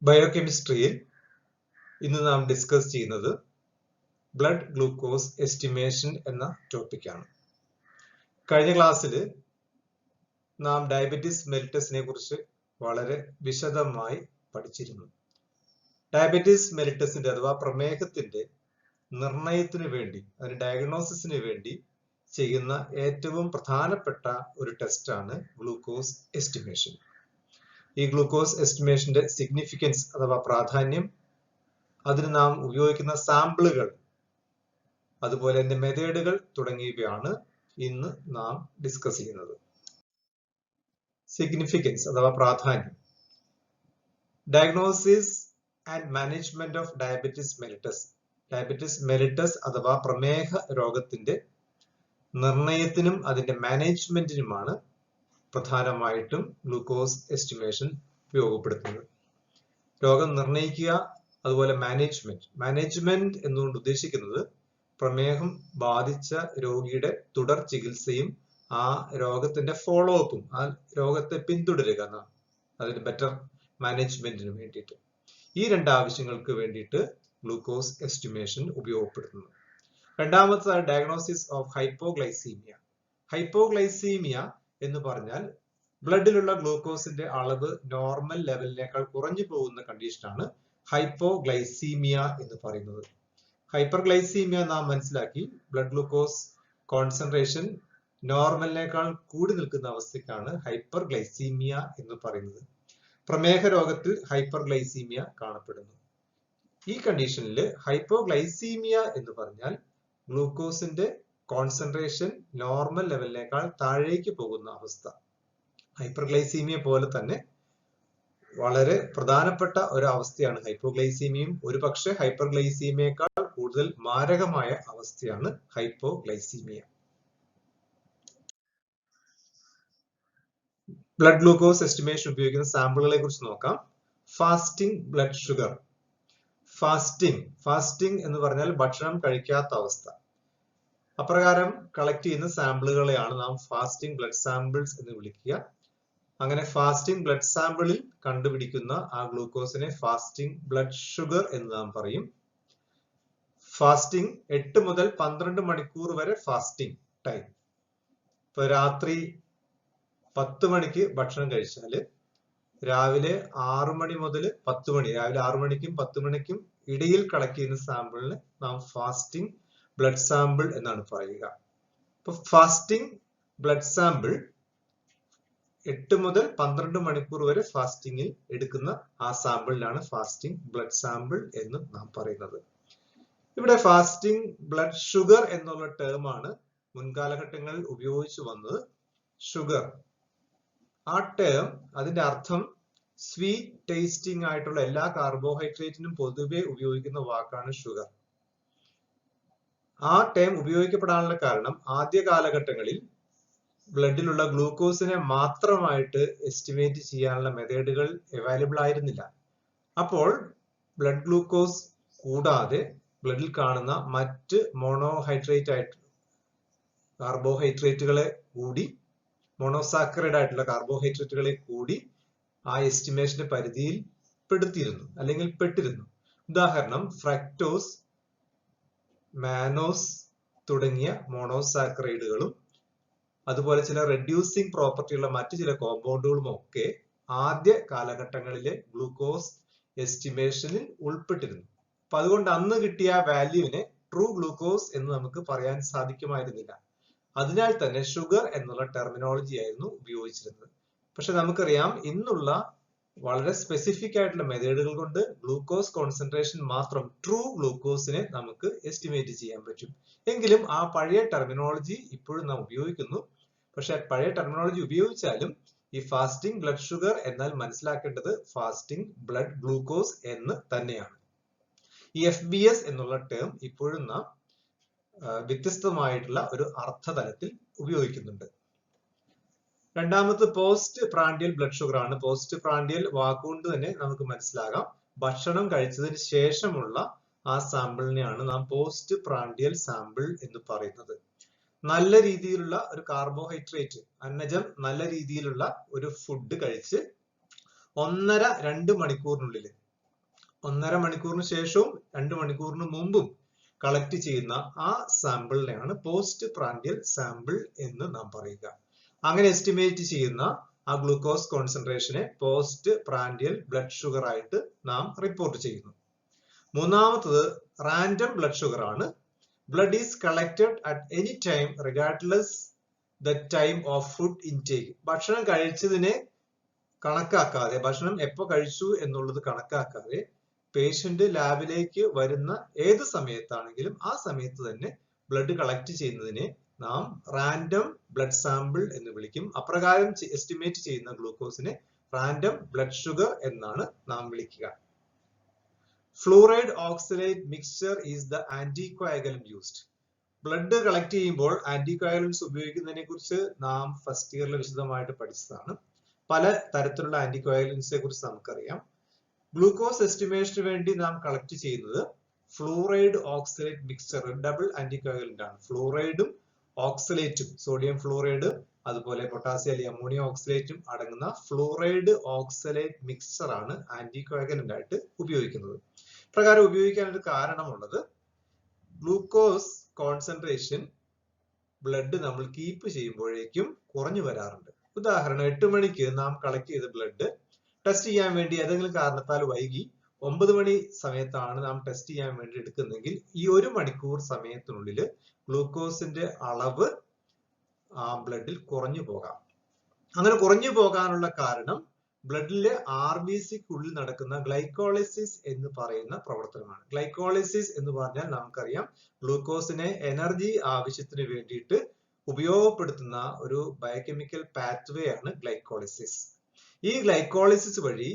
ബയോകെമിസ്ട്രിയിൽ ഇന്ന് നാം ഡിസ്കസ് ചെയ്യുന്നത് ബ്ലഡ് ഗ്ലൂക്കോസ് എസ്റ്റിമേഷൻ എന്ന ടോപ്പിക്കാണ്. കഴിഞ്ഞ ക്ലാസ്സിൽ നാം ഡയബറ്റിസ് മെലിറ്റസിനെ കുറിച്ച് വളരെ വിശദമായി പഠിച്ചിരുന്നു. ഡയബറ്റിസ് മെലിറ്റസിന്റെ അഥവാ പ്രമേഹത്തിന്റെ നിർണയത്തിന് വേണ്ടി, അതിന് ഡയഗ്നോസിസിന് വേണ്ടി ചെയ്യുന്ന ഏറ്റവും പ്രധാനപ്പെട്ട ഒരു ടെസ്റ്റാണ് ഗ്ലൂക്കോസ് എസ്റ്റിമേഷൻ. ഈ ഗ്ലൂക്കോസ് എസ്റ്റിമേഷന്റെ സിഗ്നിഫിക്കൻസ് അഥവാ പ്രാധാന്യം, അതിന് നാം ഉപയോഗിക്കുന്ന സാമ്പിളുകൾ, അതുപോലെ അതിന്റെ മെത്തേഡുകൾ തുടങ്ങിയവയാണ് ഇന്ന് നാം ഡിസ്കസ് ചെയ്യുന്നത്. സിഗ്നിഫിക്കൻസ് അഥവാ പ്രാധാന്യം. Diagnosis and management of diabetes mellitus. Diabetes mellitus അഥവാ പ്രമേഹ രോഗത്തിന്റെ നിർണയത്തിനും അതിന്റെ മാനേജ്മെന്റിനുമാണ് പ്രധാനമായിട്ടും ഗ്ലൂക്കോസ് എസ്റ്റിമേഷൻ ഉപയോഗപ്പെടുത്തുന്നത്. രോഗം നിർണയിക്കുക, അതുപോലെ മാനേജ്മെന്റ് എന്നുകൊണ്ട് ഉദ്ദേശിക്കുന്നത് പ്രമേഹം ബാധിച്ച രോഗിയുടെ തുടർ ചികിത്സയും ആ രോഗത്തിന്റെ ഫോളോ അപ്പും, ആ രോഗത്തെ പിന്തുടരുക എന്നാണ്. അതിന് ബെറ്റർ മാനേജ്മെന്റിന് വേണ്ടിയിട്ട് ഈ രണ്ട് ആവശ്യങ്ങൾക്ക് വേണ്ടിയിട്ട് ഗ്ലൂക്കോസ് എസ്റ്റിമേഷൻ ഉപയോഗപ്പെടുത്തുന്നു. രണ്ടാമത്തെ ഡയഗ്നോസിസ് ഓഫ് ഹൈപ്പോഗ്ലൈസീമിയ. ഹൈപ്പോഗ്ലൈസീമിയ എന്ന് പറഞ്ഞാൽ ബ്ലഡിലുള്ള ഗ്ലൂക്കോസിന്റെ അളവ് നോർമൽ ലെവലിനേക്കാൾ കുറഞ്ഞു പോകുന്ന കണ്ടീഷനാണ് ഹൈപ്പോഗ്ലൈസീമിയ എന്ന് പറയുന്നത്. ഹൈപ്പർഗ്ലൈസീമിയ നാം മനസ്സിലാക്കി, ബ്ലഡ് ഗ്ലൂക്കോസ് കോൺസെൻട്രേഷൻ നോർമലിനേക്കാൾ കൂടി നിൽക്കുന്ന അവസ്ഥയ്ക്കാണ് ഹൈപ്പർഗ്ലൈസീമിയ എന്ന് പറയുന്നത്. പ്രമേഹ രോഗത്തിൽ ഹൈപ്പർഗ്ലൈസീമിയ കാണപ്പെടുന്നു. ഈ കണ്ടീഷനിൽ ഹൈപ്പോഗ്ലൈസീമിയ എന്ന് പറഞ്ഞാൽ ഗ്ലൂക്കോസിന്റെ കോൺസെൻട്രേഷൻ നോർമൽ ലെവലിനേക്കാൾ താഴേക്ക് പോകുന്ന അവസ്ഥ. ഹൈപ്പർഗ്ലൈസീമിയ പോലെ തന്നെ വളരെ പ്രധാനപ്പെട്ട ഒരു അവസ്ഥയാണ് ഹൈപ്പോഗ്ലൈസീമിയയും. ഒരുപക്ഷെ ഹൈപ്പർഗ്ലൈസീമിയേക്കാൾ കൂടുതൽ മാരകമായ അവസ്ഥയാണ് ഹൈപ്പോഗ്ലൈസീമിയ. ബ്ലഡ് ഗ്ലൂക്കോസ് എസ്റ്റിമേഷൻ ഉപയോഗിക്കുന്ന സാമ്പിളുകളെ കുറിച്ച് നോക്കാം. Fasting blood sugar. ഫാസ്റ്റിംഗ് എന്ന് പറഞ്ഞാൽ ഭക്ഷണം കഴിക്കാത്ത അവസ്ഥ. അപ്രകാരം കളക്ട് ചെയ്യുന്ന സാമ്പിളുകളെയാണ് നാം ഫാസ്റ്റിംഗ് ബ്ലഡ് സാമ്പിൾസ് എന്ന് വിളിക്കുക. അങ്ങനെ ഫാസ്റ്റിംഗ് ബ്ലഡ് സാമ്പിളിൽ കണ്ടുപിടിക്കുന്ന ആ ഗ്ലൂക്കോസിനെ ഫാസ്റ്റിംഗ് ബ്ലഡ് ഷുഗർ എന്ന് നാം പറയും. ഫാസ്റ്റിംഗ് 8 മുതൽ 12 മണിക്കൂർ വരെ ഫാസ്റ്റിംഗ് ടൈം. ഇപ്പൊ രാത്രി 10 മണിക്ക് ഭക്ഷണം കഴിച്ചാല് രാവിലെ 6 മണി മുതൽ 10 മണി, രാവിലെ 6 മണിക്കും 10 മണിക്കും ഇടയിൽ കളക്ട് ചെയ്യുന്ന സാമ്പിളിന് നാം ഫാസ്റ്റിംഗ് ബ്ലഡ് സാമ്പിൾ എന്നാണ് പറയുക. ഇപ്പൊ ഫാസ്റ്റിംഗ് ബ്ലഡ് സാമ്പിൾ 8 മുതൽ 12 മണിക്കൂർ വരെ ഫാസ്റ്റിംഗിൽ എടുക്കുന്ന ആ സാമ്പിളിനാണ് ഫാസ്റ്റിംഗ് ബ്ലഡ് സാമ്പിൾ എന്ന് നാം പറയുന്നത്. ഇവിടെ ഫാസ്റ്റിംഗ് ബ്ലഡ് ഷുഗർ എന്നുള്ള ടേം ആണ് മുൻകാലഘട്ടങ്ങളിൽ ഉപയോഗിച്ചു വന്നത്. ഷുഗർ, ആ ടേം, അതിന്റെ അർത്ഥം സ്വീറ്റ് ടേസ്റ്റിംഗ് ആയിട്ടുള്ള എല്ലാ കാർബോഹൈഡ്രേറ്റിനും പൊതുവെ ഉപയോഗിക്കുന്ന വാക്കാണ് ഷുഗർ. ആ ടേം ഉപയോഗിക്കപ്പെടാനുള്ള കാരണം ആദ്യ കാലഘട്ടങ്ങളിൽ ബ്ലഡിലുള്ള ഗ്ലൂക്കോസിനെ മാത്രമായിട്ട് എസ്റ്റിമേറ്റ് ചെയ്യാനുള്ള മെത്തേഡുകൾ അവൈലബിൾ ആയിരുന്നില്ല. അപ്പോൾ ബ്ലഡ് ഗ്ലൂക്കോസ് കൂടാതെ ബ്ലഡിൽ കാണുന്ന മറ്റ് മോണോഹൈഡ്രേറ്റ് ആയിട്ട് കാർബോഹൈഡ്രേറ്റുകളെ കൂടി, മോണോസാക്കറൈഡ് ആയിട്ടുള്ള കാർബോഹൈഡ്രേറ്റുകളെ കൂടി ആ എസ്റ്റിമേഷന്റെ പരിധിയിൽ പെടുത്തിയിരുന്നു അല്ലെങ്കിൽ പെട്ടിരുന്നു. ഉദാഹരണം ഫ്രക്ടോസ്, മാനോസ് തുടങ്ങിയ മോണോസാക്കറൈഡുകളും അതുപോലെ ചില റെഡ്യൂസിങ് പ്രോപ്പർട്ടിയുള്ള മറ്റു ചില കോമ്പൗണ്ടുകളും ഒക്കെ ആദ്യ കാലഘട്ടങ്ങളിലെ ഗ്ലൂക്കോസ് എസ്റ്റിമേഷനിൽ ഉൾപ്പെട്ടിരുന്നു. അപ്പൊ അതുകൊണ്ട് അന്ന് കിട്ടിയ വാല്യൂവിനെ ട്രൂ ഗ്ലൂക്കോസ് എന്ന് നമുക്ക് പറയാൻ സാധിക്കുമായിരുന്നില്ല. അതിനാൽ തന്നെ ഷുഗർ എന്നുള്ള ടെർമിനോളജി ആയിരുന്നു ഉപയോഗിച്ചിരുന്നത്. പക്ഷെ നമുക്കറിയാം, ഇന്നുള്ള വളരെ സ്പെസിഫിക് ആയിട്ടുള്ള മെത്തേഡുകൾ കൊണ്ട് ഗ്ലൂക്കോസ് കോൺസെൻട്രേഷൻ മാത്രം, ട്രൂ ഗ്ലൂക്കോസിനെ നമുക്ക് എസ്റ്റിമേറ്റ് ചെയ്യാൻ പറ്റും. എങ്കിലും ആ പഴയ ടെർമിനോളജി ഇപ്പോഴും നാം ഉപയോഗിക്കുന്നു. പക്ഷെ പഴയ ടെർമിനോളജി ഉപയോഗിച്ചാലും ഈ ഫാസ്റ്റിംഗ് ബ്ലഡ് ഷുഗർ എന്നാൽ മനസ്സിലാക്കേണ്ടത് ഫാസ്റ്റിംഗ് ബ്ലഡ് ഗ്ലൂക്കോസ് എന്ന് തന്നെയാണ്. ഈ FBS എന്നുള്ള ടേം ഇപ്പോഴും നാം വ്യത്യസ്തമായിട്ടുള്ള ഒരു അർത്ഥതലത്തിൽ ഉപയോഗിക്കുന്നുണ്ട്. രണ്ടാമത് പോസ്റ്റ് പ്രാൻഡിയൽ ബ്ലഡ് ഷുഗർ ആണ്. പോസ്റ്റ് പ്രാൻഡിയൽ വാക്കുകൊണ്ട് തന്നെ നമുക്ക് മനസ്സിലാകാം, ഭക്ഷണം കഴിച്ചതിന് ശേഷമുള്ള ആ സാമ്പിളിനെയാണ് നാം പോസ്റ്റ് പ്രാൻഡിയൽ സാമ്പിൾ എന്ന് പറയുന്നത്. നല്ല രീതിയിലുള്ള ഒരു കാർബോഹൈഡ്രേറ്റ്, അന്നജം, നല്ല രീതിയിലുള്ള ഒരു ഫുഡ് കഴിച്ച് 1.5-2 മണിക്കൂറിനുള്ളിൽ 1.5 മണിക്കൂറിന് ശേഷവും 2 മണിക്കൂറിന് മുമ്പും കളക്ട് ചെയ്യുന്ന ആ സാമ്പിളിനെയാണ് പോസ്റ്റ് പ്രാൻഡിയൽ സാമ്പിൾ എന്ന് നാം പറയുക. അങ്ങനെ എസ്റ്റിമേറ്റ് ചെയ്യുന്ന ആ ഗ്ലൂക്കോസ് കോൺസെൻട്രേഷനെ പോസ്റ്റ് പ്രാൻഡിയൽ ബ്ലഡ് ഷുഗർ ആയിട്ട് നാം റിപ്പോർട്ട് ചെയ്യുന്നു. മൂന്നാമത്തത് റാൻഡം ബ്ലഡ് ഷുഗർ ആണ്. Blood is collected at any time regardless the time of food intake. ഭക്ഷണം കഴിച്ചതിനെ കണക്കാക്കാതെ, ഭക്ഷണം എപ്പോ കഴിച്ചു എന്നുള്ളത് കണക്കാക്കാതെ പേഷ്യന്റ് ലാബിലേക്ക് വരുന്ന ഏത് സമയത്താണെങ്കിലും ആ സമയത്ത് തന്നെ ബ്ലഡ് കളക്ട് ചെയ്യുന്നതിനെ നാം റാൻഡം ബ്ലഡ് സാമ്പിൾ എന്ന് വിളിക്കും. അപ്രകാരം എസ്റ്റിമേറ്റ് ചെയ്യുന്ന ഗ്ലൂക്കോസിനെ റാൻഡം ബ്ലഡ് ഷുഗർ എന്നാണ് നാം വിളിക്കുക. Fluoride oxalate mixture is the anticoagulant used. Blood collect ചെയ്യുമ്പോൾ ആന്റികോയാഗുലൻസ് ഉപയോഗിക്കുന്നതിനെ കുറിച്ച് നാം ഫസ്റ്റ് ഇയറിൽ വിശദമായിട്ട് പഠിച്ചതാണ്. പല തരത്തിലുള്ള ആന്റികോയാഗുലൻസിനെ കുറിച്ച് നമുക്കറിയാം. ഗ്ലൂക്കോസ് എസ്റ്റിമേഷന് വേണ്ടി നാം കളക്ട് ചെയ്യുന്നത് ഫ്ലൂറൈഡ് ഓക്സലേറ്റ് മിക്സ്ചർ, ഡബിൾ ആന്റികോയാഗുലന്റ് ആണ്. ഫ്ലൂറൈഡും ഓക്സലേറ്റും, സോഡിയം ഫ്ലൂറൈഡ് അതുപോലെ പൊട്ടാസ്യം അല്ലെങ്കിൽ അമോണിയം ഓക്സലേറ്റും അടങ്ങുന്ന ഫ്ലൂറൈഡ് ഓക്സലേറ്റ് മിക്സ്ചർ ആണ് ആന്റികോയാഗുലന്റ് ആയിട്ട് ഉപയോഗിക്കുന്നത്. പ്രകാരം ഉപയോഗിക്കാനൊരു കാരണമുള്ളത് ഗ്ലൂക്കോസ് കോൺസെൻട്രേഷൻ ബ്ലഡ് നമ്മൾ കീപ്പ് ചെയ്യുമ്പോഴേക്കും കുറഞ്ഞു വരാറുണ്ട്. ഉദാഹരണം 8 മണിക്ക് നാം കളക്ട് ചെയ്ത ബ്ലഡ് ടെസ്റ്റ് ചെയ്യാൻ വേണ്ടി ഏതെങ്കിലും കാരണത്താൽ വൈകി 9 മണി സമയത്താണ് നാം ടെസ്റ്റ് ചെയ്യാൻ വേണ്ടി എടുക്കുന്നതെങ്കിൽ ഈ 1 മണിക്കൂർ സമയത്തിനുള്ളിൽ ഗ്ലൂക്കോസിന്റെ അളവ് ആ ബ്ലഡിൽ കുറഞ്ഞു പോകാം. അങ്ങനെ കുറഞ്ഞു പോകാനുള്ള കാരണം ബ്ലഡിലെ RBCക്കുള്ളിൽ നടക്കുന്ന ഗ്ലൈക്കോളിസിസ് എന്ന് പറയുന്ന പ്രവർത്തനമാണ്. ഗ്ലൈക്കോളിസിസ് എന്ന് പറഞ്ഞാൽ നമുക്കറിയാം ഗ്ലൂക്കോസിനെ എനർജി ആവശ്യത്തിന് വേണ്ടിയിട്ട് ഉപയോഗപ്പെടുത്തുന്ന ഒരു ബയോകെമിക്കൽ പാത്വേ ആണ് ഗ്ലൈക്കോളിസിസ്. ഈ ഗ്ലൈക്കോളിസിസ് വഴി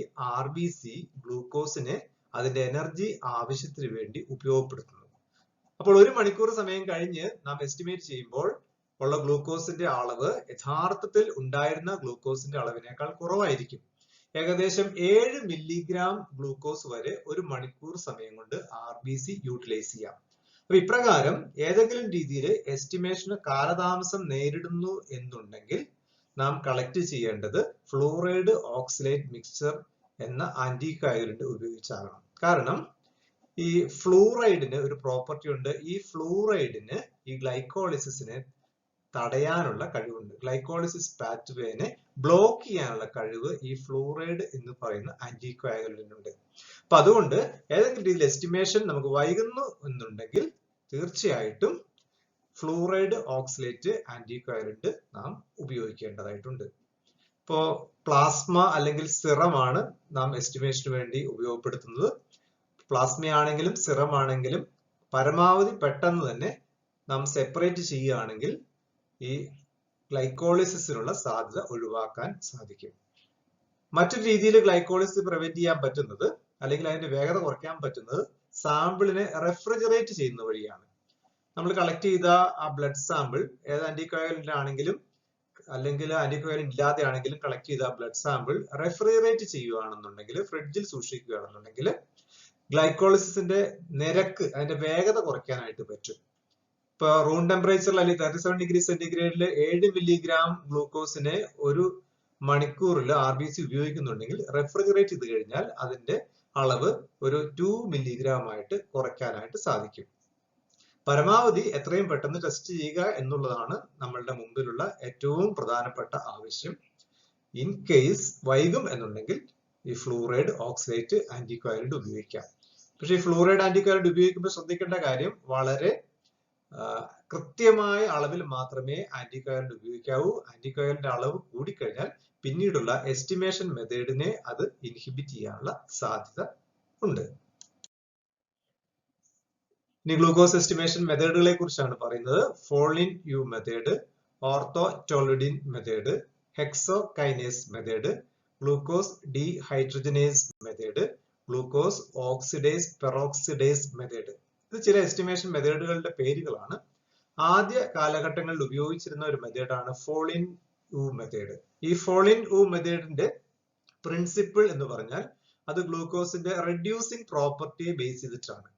RBC ഗ്ലൂക്കോസിനെ അതിന്റെ എനർജി ആവശ്യത്തിന് വേണ്ടി ഉപയോഗപ്പെടുത്തുന്നു. അപ്പോൾ 1 മണിക്കൂർ സമയം കഴിഞ്ഞ് നാം എസ്റ്റിമേറ്റ് ചെയ്യുമ്പോൾ ഉള്ള ഗ്ലൂക്കോസിന്റെ അളവ് യഥാർത്ഥത്തിൽ ഉണ്ടായിരുന്ന ഗ്ലൂക്കോസിന്റെ അളവിനേക്കാൾ കുറവായിരിക്കും. ഏകദേശം 7 മില്ലിഗ്രാം ഗ്ലൂക്കോസ് വരെ 1 മണിക്കൂർ സമയം കൊണ്ട് RBC യൂട്ടിലൈസ് ചെയ്യാം. അപ്പൊ ഇപ്രകാരം ഏതെങ്കിലും രീതിയിൽ എസ്റ്റിമേഷന് കാലതാമസം നേരിടുന്നു എന്നുണ്ടെങ്കിൽ നാം കളക്ട് ചെയ്യേണ്ടത് ഫ്ലൂറൈഡ് ഓക്സലേറ്റ് മിക്സ്ചർ എന്ന ആന്റികോയാഗുലന്റ് ഉപയോഗിച്ചാകണം. കാരണം ഈ ഫ്ലൂറൈഡിന് ഒരു പ്രോപ്പർട്ടി ഉണ്ട്. ഈ ഫ്ലൂറൈഡിന് ഈ ഗ്ലൈക്കോളിസിസിനെ തടയാനുള്ള കഴിവുണ്ട്. ഗ്ലൈക്കോളിസിസ് പാത്വേനെ ബ്ലോക്ക് ചെയ്യാനുള്ള കഴിവ് ഈ ഫ്ലൂറൈഡ് എന്ന് പറയുന്ന ആന്റികോയാഗുലന്റിനുണ്ട്. അപ്പൊ അതുകൊണ്ട് ഏതെങ്കിലും രീതിയിൽ എസ്റ്റിമേഷൻ നമുക്ക് വൈകുന്നു എന്നുണ്ടെങ്കിൽ തീർച്ചയായിട്ടും ഫ്ലൂറൈഡ് ഓക്സലേറ്റ് ആന്റികോയാഗുലന്റ് നാം ഉപയോഗിക്കേണ്ടതായിട്ടുണ്ട്. ഇപ്പോ പ്ലാസ്മ അല്ലെങ്കിൽ സിറമാണ് നാം എസ്റ്റിമേഷന് വേണ്ടി ഉപയോഗപ്പെടുത്തുന്നത്. പ്ലാസ്മ ആണെങ്കിലും സിറം ആണെങ്കിലും പരമാവധി പെട്ടെന്ന് തന്നെ നാം സെപ്പറേറ്റ് ചെയ്യുകയാണെങ്കിൽ ഈ ഗ്ലൈക്കോളിസിസിനുള്ള സാധ്യത ഒഴിവാക്കാൻ സാധിക്കും. മറ്റൊരു രീതിയിൽ ഗ്ലൈക്കോളിസിസ് പ്രിവെന്റ് ചെയ്യാൻ പറ്റുന്നത് അല്ലെങ്കിൽ അതിന്റെ വേഗത കുറയ്ക്കാൻ പറ്റുന്നത് സാമ്പിളിനെ റെഫ്രിജറേറ്റ് ചെയ്യുന്ന വഴിയാണ്. നമ്മൾ കളക്ട് ചെയ്ത ആ ബ്ലഡ് സാമ്പിൾ ഏത് ആന്റികോയാഗുലന്റ് ആണെങ്കിലും അല്ലെങ്കിൽ ആന്റികോയാഗുലന്റ് ഇല്ലാതെ ആണെങ്കിലും കളക്ട് ചെയ്ത ബ്ലഡ് സാമ്പിൾ റെഫ്രിജറേറ്റ് ചെയ്യുകയാണെന്നുണ്ടെങ്കിൽ, ഫ്രിഡ്ജിൽ സൂക്ഷിക്കുകയാണെന്നുണ്ടെങ്കിൽ ഗ്ലൈക്കോളിസിസിന്റെ നിരക്ക്, അതിന്റെ വേഗത കുറയ്ക്കാനായിട്ട് പറ്റും. ഇപ്പൊ റൂം ടെമ്പറേച്ചറിൽ അല്ലെങ്കിൽ 37 ഡിഗ്രി സെന്റിഗ്രേഡിൽ 7 മില്ലിഗ്രാം ഗ്ലൂക്കോസിനെ 1 മണിക്കൂറിൽ RBC ഉപയോഗിക്കുന്നുണ്ടെങ്കിൽ റെഫ്രിജറേറ്റ് ചെയ്ത് കഴിഞ്ഞാൽ അതിന്റെ അളവ് ഒരു 2 മില്ലിഗ്രാം ആയിട്ട് കുറയ്ക്കാനായിട്ട് സാധിക്കും. പരമാവധി എത്രയും പെട്ടെന്ന് ടെസ്റ്റ് ചെയ്യുക എന്നുള്ളതാണ് നമ്മളുടെ മുമ്പിലുള്ള ഏറ്റവും പ്രധാനപ്പെട്ട ആവശ്യം. ഇൻ കേസ് വൈകും എന്നുണ്ടെങ്കിൽ ഈ ഫ്ലൂറൈഡ് ഓക്സലേറ്റ് ആന്റികോയാഗുലന്റ് ഉപയോഗിക്കാം. പക്ഷെ ഈ ഫ്ലൂറൈഡ് ആന്റികോയാഗുലന്റ് ഉപയോഗിക്കുമ്പോൾ ശ്രദ്ധിക്കേണ്ട കാര്യം വളരെ കൃത്യമായ അളവിൽ മാത്രമേ ആന്റികോയാഗുലന്റ് ഉപയോഗിക്കാവൂ. ആന്റികോയാഗുലന്റ് അളവ് കൂടിക്കഴിഞ്ഞാൽ പിന്നീടുള്ള എസ്റ്റിമേഷൻ മെത്തേഡിനെ അത് ഇൻഹിബിറ്റ് ചെയ്യാനുള്ള സാധ്യത ഉണ്ട്. ഇനി ഗ്ലൂക്കോസ് എസ്റ്റിമേഷൻ മെത്തേഡുകളെ കുറിച്ചാണ് പറയുന്നത്. Folin Wu method, orthotolidine method, hexokinase method, glucose dehydrogenase method, glucose oxidase peroxidase method. ഇത് ചില എസ്റ്റിമേഷൻ മെത്തേഡുകളുടെ പേരുകളാണ്. ആദ്യ കാലഘട്ടങ്ങളിൽ ഉപയോഗിച്ചിരുന്ന ഒരു മെത്തേഡാണ് ഫോളിൻ യു മെത്തേഡ്. ഈ ഫോളിൻ യു മെത്തേഡിന്റെ പ്രിൻസിപ്പിൾ എന്ന് പറഞ്ഞാൽ അത് ഗ്ലൂക്കോസിന്റെ റെഡ്യൂസിങ് പ്രോപ്പർട്ടിയെ ബേസ് ചെയ്തിട്ടാണ്.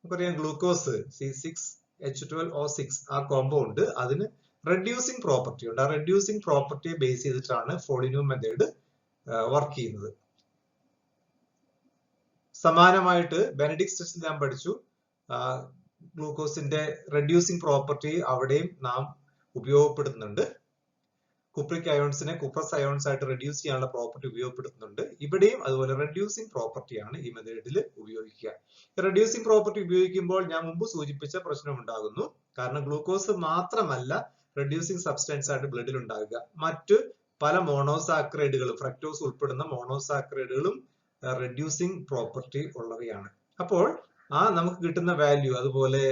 നമുക്കറിയാം ഗ്ലൂക്കോസ് C6H12O6 ആ കോമ്പൗണ്ട് അതിന് റെഡ്യൂസിങ് പ്രോപ്പർട്ടി ഉണ്ട്. ആ റെഡ്യൂസിങ് പ്രോപ്പർട്ടിയെ ബേസ് ചെയ്തിട്ടാണ് ഫോളിൻ യു മെത്തേഡ് വർക്ക് ചെയ്യുന്നത്. സമാനമായിട്ട് ബെനഡിക്ട് ടെസ്റ്റിൽ നാം പഠിച്ചു ഗ്ലൂക്കോസിന്റെ റെഡ്യൂസിങ് പ്രോപ്പർട്ടി അവിടെയും നാം ഉപയോഗപ്പെടുത്തുന്നുണ്ട്. കുപ്രിക് അയോൺസിനെ കുപ്രസ് അയോൺസ് ആയിട്ട് റെഡ്യൂസ് ചെയ്യാനുള്ള പ്രോപ്പർട്ടി ഉപയോഗപ്പെടുത്തുന്നുണ്ട്. ഇവിടെയും അതുപോലെ റെഡ്യൂസിങ് പ്രോപ്പർട്ടിയാണ് ഈ മെത്തേഡിൽ ഉപയോഗിക്കുക. റെഡ്യൂസിങ് പ്രോപ്പർട്ടി ഉപയോഗിക്കുമ്പോൾ ഞാൻ മുമ്പ് സൂചിപ്പിച്ച പ്രശ്നം ഉണ്ടാകുന്നു. കാരണം ഗ്ലൂക്കോസ് മാത്രമല്ല റെഡ്യൂസിങ് സബ്സ്റ്റൻസ് ആയിട്ട് ബ്ലഡിൽ ഉണ്ടാകുക, മറ്റ് പല മോണോസാക്രൈഡുകളും ഫ്രക്ടോസ് ഉൾപ്പെടുന്ന മോണോസാക്രൈഡുകളും റെഡ്യൂസിങ് പ്രോപ്പർട്ടി ഉള്ളവയാണ്. അപ്പോൾ നമുക്ക് കിട്ടുന്ന വാല്യൂ, അതുപോലെ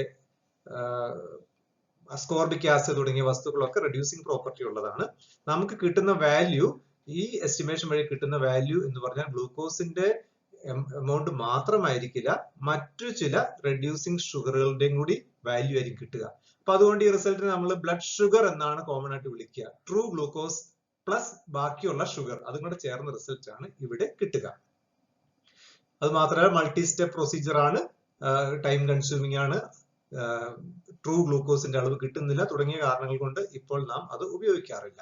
അസ്കോർബിക് ആസിഡ് തുടങ്ങിയ വസ്തുക്കളൊക്കെ റെഡ്യൂസിങ് പ്രോപ്പർട്ടി ഉള്ളതാണ്. നമുക്ക് കിട്ടുന്ന വാല്യൂ, ഈ എസ്റ്റിമേഷൻ വഴി കിട്ടുന്ന വാല്യൂ എന്ന് പറഞ്ഞാൽ ഗ്ലൂക്കോസിന്റെ എമൗണ്ട് മാത്രമായിരിക്കില്ല, മറ്റു ചില റെഡ്യൂസിങ് ഷുഗറുകളുടെയും കൂടി വാല്യൂ ആയിരിക്കും കിട്ടുക. അപ്പൊ അതുകൊണ്ട് ഈ റിസൾട്ടിനെ നമ്മൾ ബ്ലഡ് ഷുഗർ എന്നാണ് കോമൺ ആയിട്ട് വിളിക്കുക. ട്രൂ ഗ്ലൂക്കോസ് പ്ലസ് ബാക്കിയുള്ള ഷുഗർ അതും കൂടെ ചേർന്ന റിസൾട്ട് ആണ് ഇവിടെ കിട്ടുക. അത് മാത്രമല്ല മൾട്ടി സ്റ്റെപ്പ് പ്രൊസീജിയർ ആണ്, ടൈം കൺസ്യൂമിംഗ് ആണ്, ട്രൂ ഗ്ലൂക്കോസിന്റെ അളവ് കിട്ടുന്നില്ല തുടങ്ങിയ കാരണങ്ങൾ കൊണ്ട് ഇപ്പോൾ നാം അത് ഉപയോഗിക്കാറില്ല.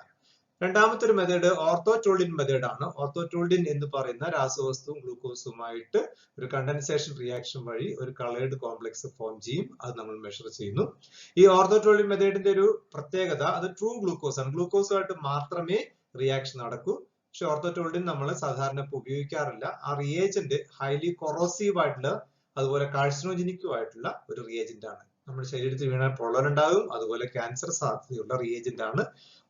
രണ്ടാമത്തെ ഒരു മെത്തേഡ് ഓർത്തോടോൾഡിൻ മെത്തേഡ് ആണ്. ഓർത്തോടോൾഡിൻ എന്ന് പറയുന്ന രാസവസ്തുവും ഗ്ലൂക്കോസുമായിട്ട് ഒരു കണ്ടൻസേഷൻ റിയാക്ഷൻ വഴി ഒരു കളേർഡ് കോംപ്ലക്സ് ഫോം ചെയ്യും. അത് നമ്മൾ മെഷർ ചെയ്യുന്നു. ഈ ഓർത്തോടോൾഡിൻ മെത്തേഡിന്റെ ഒരു പ്രത്യേകത, അത് ട്രൂ ഗ്ലൂക്കോസ് ആണ്, ഗ്ലൂക്കോസുമായിട്ട് മാത്രമേ റിയാക്ഷൻ നടക്കൂ. പക്ഷെ ഓർത്തോടോൾഡിൻ നമ്മൾ സാധാരണ ഉപയോഗിക്കാറില്ല. ആ റിയേജന്റ് ഹൈലി കൊറോസീവ് ആയിട്ടുള്ള, അതുപോലെ കാഴ്സനോജനിക്കും ആയിട്ടുള്ള ഒരു റിയേജന്റ് ആണ്. നമ്മുടെ ശരീരത്തിൽ വീണാൽ പൊള്ളലുണ്ടാകും, അതുപോലെ ക്യാൻസർ സാധ്യതയുള്ള റിയേജന്റ് ആണ്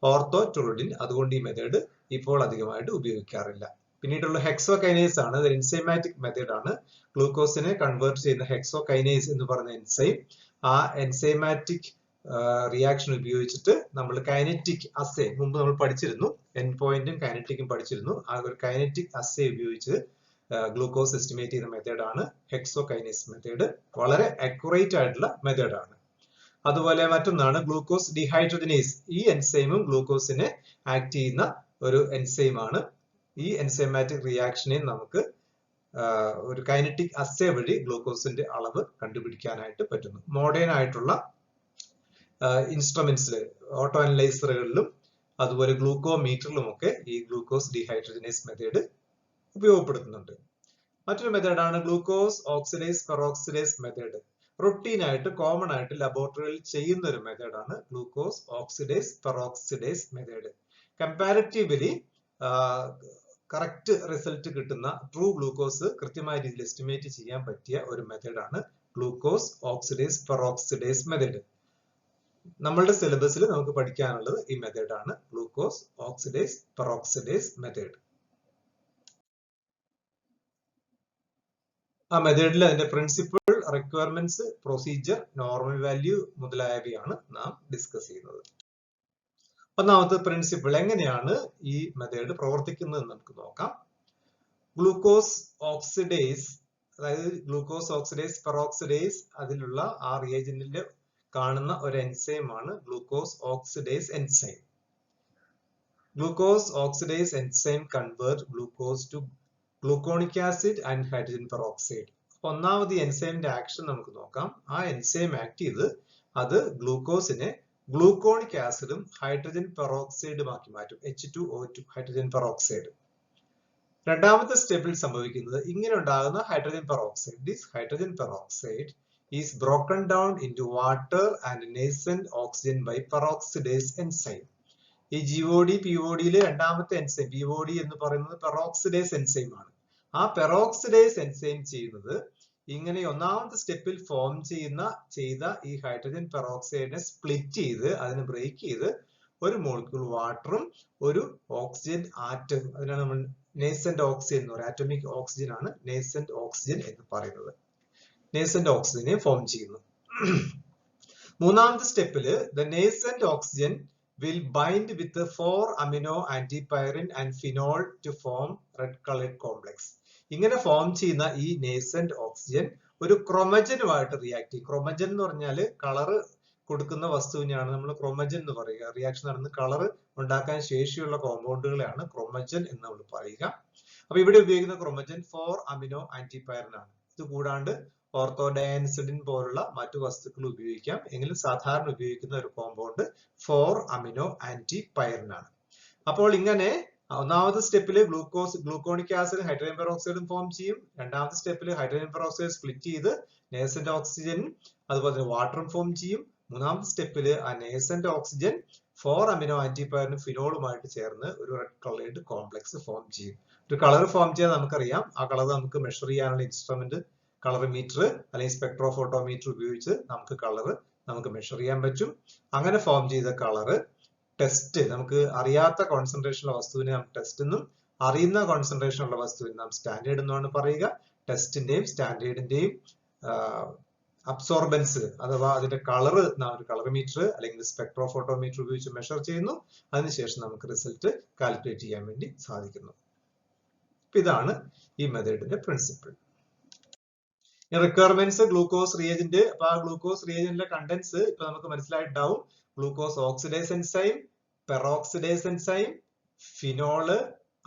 ഓർത്തോടോൾഡിൻ. അതുകൊണ്ട് ഈ മെത്തേഡ് ഇപ്പോൾ അധികമായിട്ട് ഉപയോഗിക്കാറില്ല. പിന്നീടുള്ള ഹെക്സോകൈനേസ് ആണ്, എൻസൈമാറ്റിക് മെത്തേഡ് ആണ്. ഗ്ലൂക്കോസിനെ കൺവേർട്ട് ചെയ്യുന്ന ഹെക്സോകൈനേസ് എന്ന് പറയുന്ന എൻസൈം, ആ എൻസൈമാറ്റിക് റിയാക്ഷൻ ഉപയോഗിച്ചിട്ട് നമ്മൾ കൈനറ്റിക് അസേ, മുമ്പ് നമ്മൾ പഠിച്ചിരുന്നു, എൻ പോയിന്റും കൈനറ്റിക്കും പഠിച്ചിരുന്നു. ആ ഒരു കൈനറ്റിക് അസേ ഉപയോഗിച്ച് ഗ്ലൂക്കോസ് എസ്റ്റിമേറ്റ് ചെയ്യുന്ന മെത്തേഡ് ആണ് ഹെക്സോകൈനേസ് മെത്തേഡ്. വളരെ അക്യുറേറ്റ് ആയിട്ടുള്ള മെത്തേഡ് ആണ്. അതുപോലെ മറ്റൊന്നാണ് ഗ്ലൂക്കോസ് ഡിഹൈഡ്രജനേസ്. ഈ എൻസൈമും ഗ്ലൂക്കോസിനെ ആക്ട് ചെയ്യുന്ന ഒരു എൻസൈം ആണ്. ഈ എൻസൈമാറ്റിക് റിയാക്ഷനെ നമുക്ക് ഒരു കൈനറ്റിക് അസേ വഴി ഗ്ലൂക്കോസിന്റെ അളവ് കണ്ടുപിടിക്കാനായിട്ട് പറ്റുന്നു. മോഡേൺ ആയിട്ടുള്ള ഇൻസ്ട്രുമെന്റ്സിൽ, ഓട്ടോ അനലൈസറുകളിലും അതുപോലെ ഗ്ലൂക്കോമീറ്ററിലും ഒക്കെ ഈ ഗ്ലൂക്കോസ് ഡിഹൈഡ്രജനേസ് മെത്തേഡ് ഉപയോഗപ്പെടുത്തുന്നുണ്ട്. മറ്റൊരു മെത്തേഡാണ് glucose oxidase peroxidase method. Routine ആയിട്ട് കോമൺ ആയിട്ട് ലബോറട്ടറിയിൽ ചെയ്യുന്ന ഒരു മെത്തേഡാണ് glucose oxidase peroxidase method. Comparatively correct result കിട്ടുന്ന ട്രൂ ഗ്ലൂക്കോസ് കൃത്യമായ രീതിയിൽ എസ്റ്റിമേറ്റ് ചെയ്യാൻ പറ്റിയ ഒരു മെത്തേഡാണ് ഗ്ലൂക്കോസ് ഓക്സിഡേസ് പെറോക്സിഡേസ് മെത്തേഡ്. നമ്മളുടെ സിലബസിൽ നമുക്ക് പഠിക്കാനുള്ളത് ഈ മെത്തേഡാണ്, ഗ്ലൂക്കോസ് ഓക്സിഡേസ് പെറോക്സിഡേസ് മെത്തേഡ്. ആ മെത്തേഡിൽ അതിന്റെ principle, requirements, procedure, normal value മുതലായവയാണ് നാം ഡിസ്കസ് ചെയ്യുന്നത്. ഒന്നാമത്തെ പ്രിൻസിപ്പിൾ, എങ്ങനെയാണ് ഈ മെത്തേഡ് പ്രവർത്തിക്കുന്നത് നമുക്ക് നോക്കാം. ഗ്ലൂക്കോസ് ഓക്സിഡേസ്, അതായത് ഗ്ലൂക്കോസ് ഓക്സിഡേസ് പെറോക്സിഡേസ്, അതിലുള്ള ആ റിയേജന്റിൽ കാണുന്ന ഒരു എൻസൈം ആണ് glucose oxidase enzyme. Glucose oxidase enzyme convert glucose to gluconic acid and hydrogen peroxide. ഒന്നാമത് എൻസൈമിന്റെ ആക്ഷൻ നമുക്ക് നോക്കാം. ആ എൻസൈം ആക്ട് ചെയ്ത് അത് ഗ്ലൂക്കോസിനെ ഗ്ലൂക്കോണിക് ആസിഡും ഹൈഡ്രജൻ പെറോക്സൈഡുമാക്കി മാറ്റും, H2O2 ഹൈഡ്രജൻ പെറോക്സൈഡ്. രണ്ടാമത്തെ സ്റ്റെപ്പിൽ സംഭവിക്കുന്നത്, ഇങ്ങനെ ഉണ്ടാകുന്ന hydrogen peroxide, this hydrogen peroxide is broken down into water and nascent oxygen by peroxidase enzyme. ഈ GOD POD യിലെ രണ്ടാമത്തെ എൻസൈം POD എന്ന് പറയുന്നത് പെറോക്സിഡേസ് എൻസൈം ആണ്. ആ പെറോക്സിഡേസ് എൻസൈം ചെയ്യുന്നത് ഇങ്ങനെ ഒന്നാമത്തെ സ്റ്റെപ്പിൽ ഫോം ചെയ്ത ഈ ഹൈഡ്രജൻ പെറോക്സൈഡിനെ സ്പ്ലിറ്റ് ചെയ്ത്, അതിനെ ബ്രേക്ക് ചെയ്ത് ഒരു മോളിക്യൂൾ വാട്ടറും ഒരു ഓക്സിജൻ ആറ്റം, അതിനാണ് നമ്മൾ നേസന്റ് ഓക്സിജൻ എന്ന് പറയുന്നത്. ആറ്റോമിക് ഓക്സിജൻ ആണ് നേസന്റ് ഓക്സിജൻ എന്ന് പറയുന്നത്. നേസന്റ് ഓക്സിജനെ ഫോം ചെയ്യുന്നു. മൂന്നാമത്തെ സ്റ്റെപ്പില് the nascent oxygen will bind with the 4-amino antipyrine and phenol to form red colored complex. ഇങ്ങനെ ഫോം ചെയ്യുന്ന ഈ നേസന്റ് ഓക്സിജൻ ഒരു ക്രോമജനുമായിട്ട് റിയാക്ട് ചെയ്യും. ക്രോമജൻ എന്ന് പറഞ്ഞാൽ കളർ കൊടുക്കുന്ന വസ്തുവിനെയാണ് നമ്മൾ ക്രോമജൻ എന്ന് പറയുക. റിയാക്ഷൻ നടന്ന് കളർ ഉണ്ടാക്കാൻ ശേഷിയുള്ള കോമ്പൗണ്ടുകളെയാണ് ക്രോമജൻ എന്ന് നമ്മൾ പറയുക. അപ്പൊ ഇവിടെ ഉപയോഗിക്കുന്ന ക്രോമജൻ 4-amino antipyrine ആണ്. ഇത് കൂടാണ്ട് ഓർത്തോഡയാൻസിഡിൻ പോലുള്ള മറ്റു വസ്തുക്കൾ ഉപയോഗിക്കാം. എങ്കിലും സാധാരണ ഉപയോഗിക്കുന്ന ഒരു കോമ്പൗണ്ട് 4-amino antipyrine ആണ്. അപ്പോൾ ഇങ്ങനെ ഒന്നാമത്തെ സ്റ്റെപ്പില് ഗ്ലൂക്കോണിക് ആസിഡ് ഹൈഡ്രജൻ പെറോക്സൈഡും ഫോം ചെയ്യും. രണ്ടാമത്തെ സ്റ്റെപ്പിൽ ഹൈഡ്രജൻ പെറോക്സൈഡ് സ്പ്ലിറ്റ് ചെയ്ത് നേസന്റ് ഓക്സിജൻ അതുപോലെ തന്നെ വാട്ടറും ഫോം ചെയ്യും. മൂന്നാമത്തെ സ്റ്റെപ്പില് ആ നേസന്റ് ഓക്സിജൻ 4 അമിനോ ആന്റിപയറിനും ഫിനോളുമായിട്ട് ചേർന്ന് ഒരു റെഡ് കളേർഡ് കോംപ്ലക്സ് ഫോം ചെയ്യും. ഒരു കളർ ഫോം ചെയ്യാൻ നമുക്കറിയാം. ആ കളർ നമുക്ക് മെഷർ ചെയ്യാനുള്ള ഇൻസ്ട്രുമെന്റ് കളറിമീറ്റർ അല്ലെങ്കിൽ സ്പെക്ട്രോഫോട്ടോമീറ്റർ ഉപയോഗിച്ച് നമുക്ക് മെഷർ ചെയ്യാൻ പറ്റും. അങ്ങനെ ഫോം ചെയ്ത കളറ് ടെസ്റ്റ്, നമുക്ക് അറിയാത്ത കോൺസെൻട്രേഷനുള്ള വസ്തുവിനെ നാം ടെസ്റ്റ് എന്നും അറിയുന്ന കോൺസെൻട്രേഷനുള്ള വസ്തുവിനെ നാം സ്റ്റാൻഡേർഡ് എന്നുമാണ് പറയുക. ടെസ്റ്റിന്റെയും സ്റ്റാൻഡേർഡിന്റെയും അബ്സോർബൻസ് അഥവാ അതിന്റെ കളറ് നാം ഒരു കളറിമീറ്റർ അല്ലെങ്കിൽ സ്പെക്ട്രോഫോട്ടോമീറ്റർ ഉപയോഗിച്ച് മെഷർ ചെയ്യുന്നു. അതിനുശേഷം നമുക്ക് റിസൾട്ട് കാൽക്കുലേറ്റ് ചെയ്യാൻ വേണ്ടി സാധിക്കുന്നു. ഇതാണ് ഈ മെത്തേഡിന്റെ പ്രിൻസിപ്പിൾ. Requirements glucose reagent. അപ്പൊ ആ ഗ്ലൂക്കോസ് റിയേജന്റിന്റെ കണ്ടന്റ്സ് ഇപ്പൊ നമുക്ക് മനസ്സിലായിട്ടുണ്ടാവും. Glucose oxidase enzyme, peroxidase enzyme, phenol,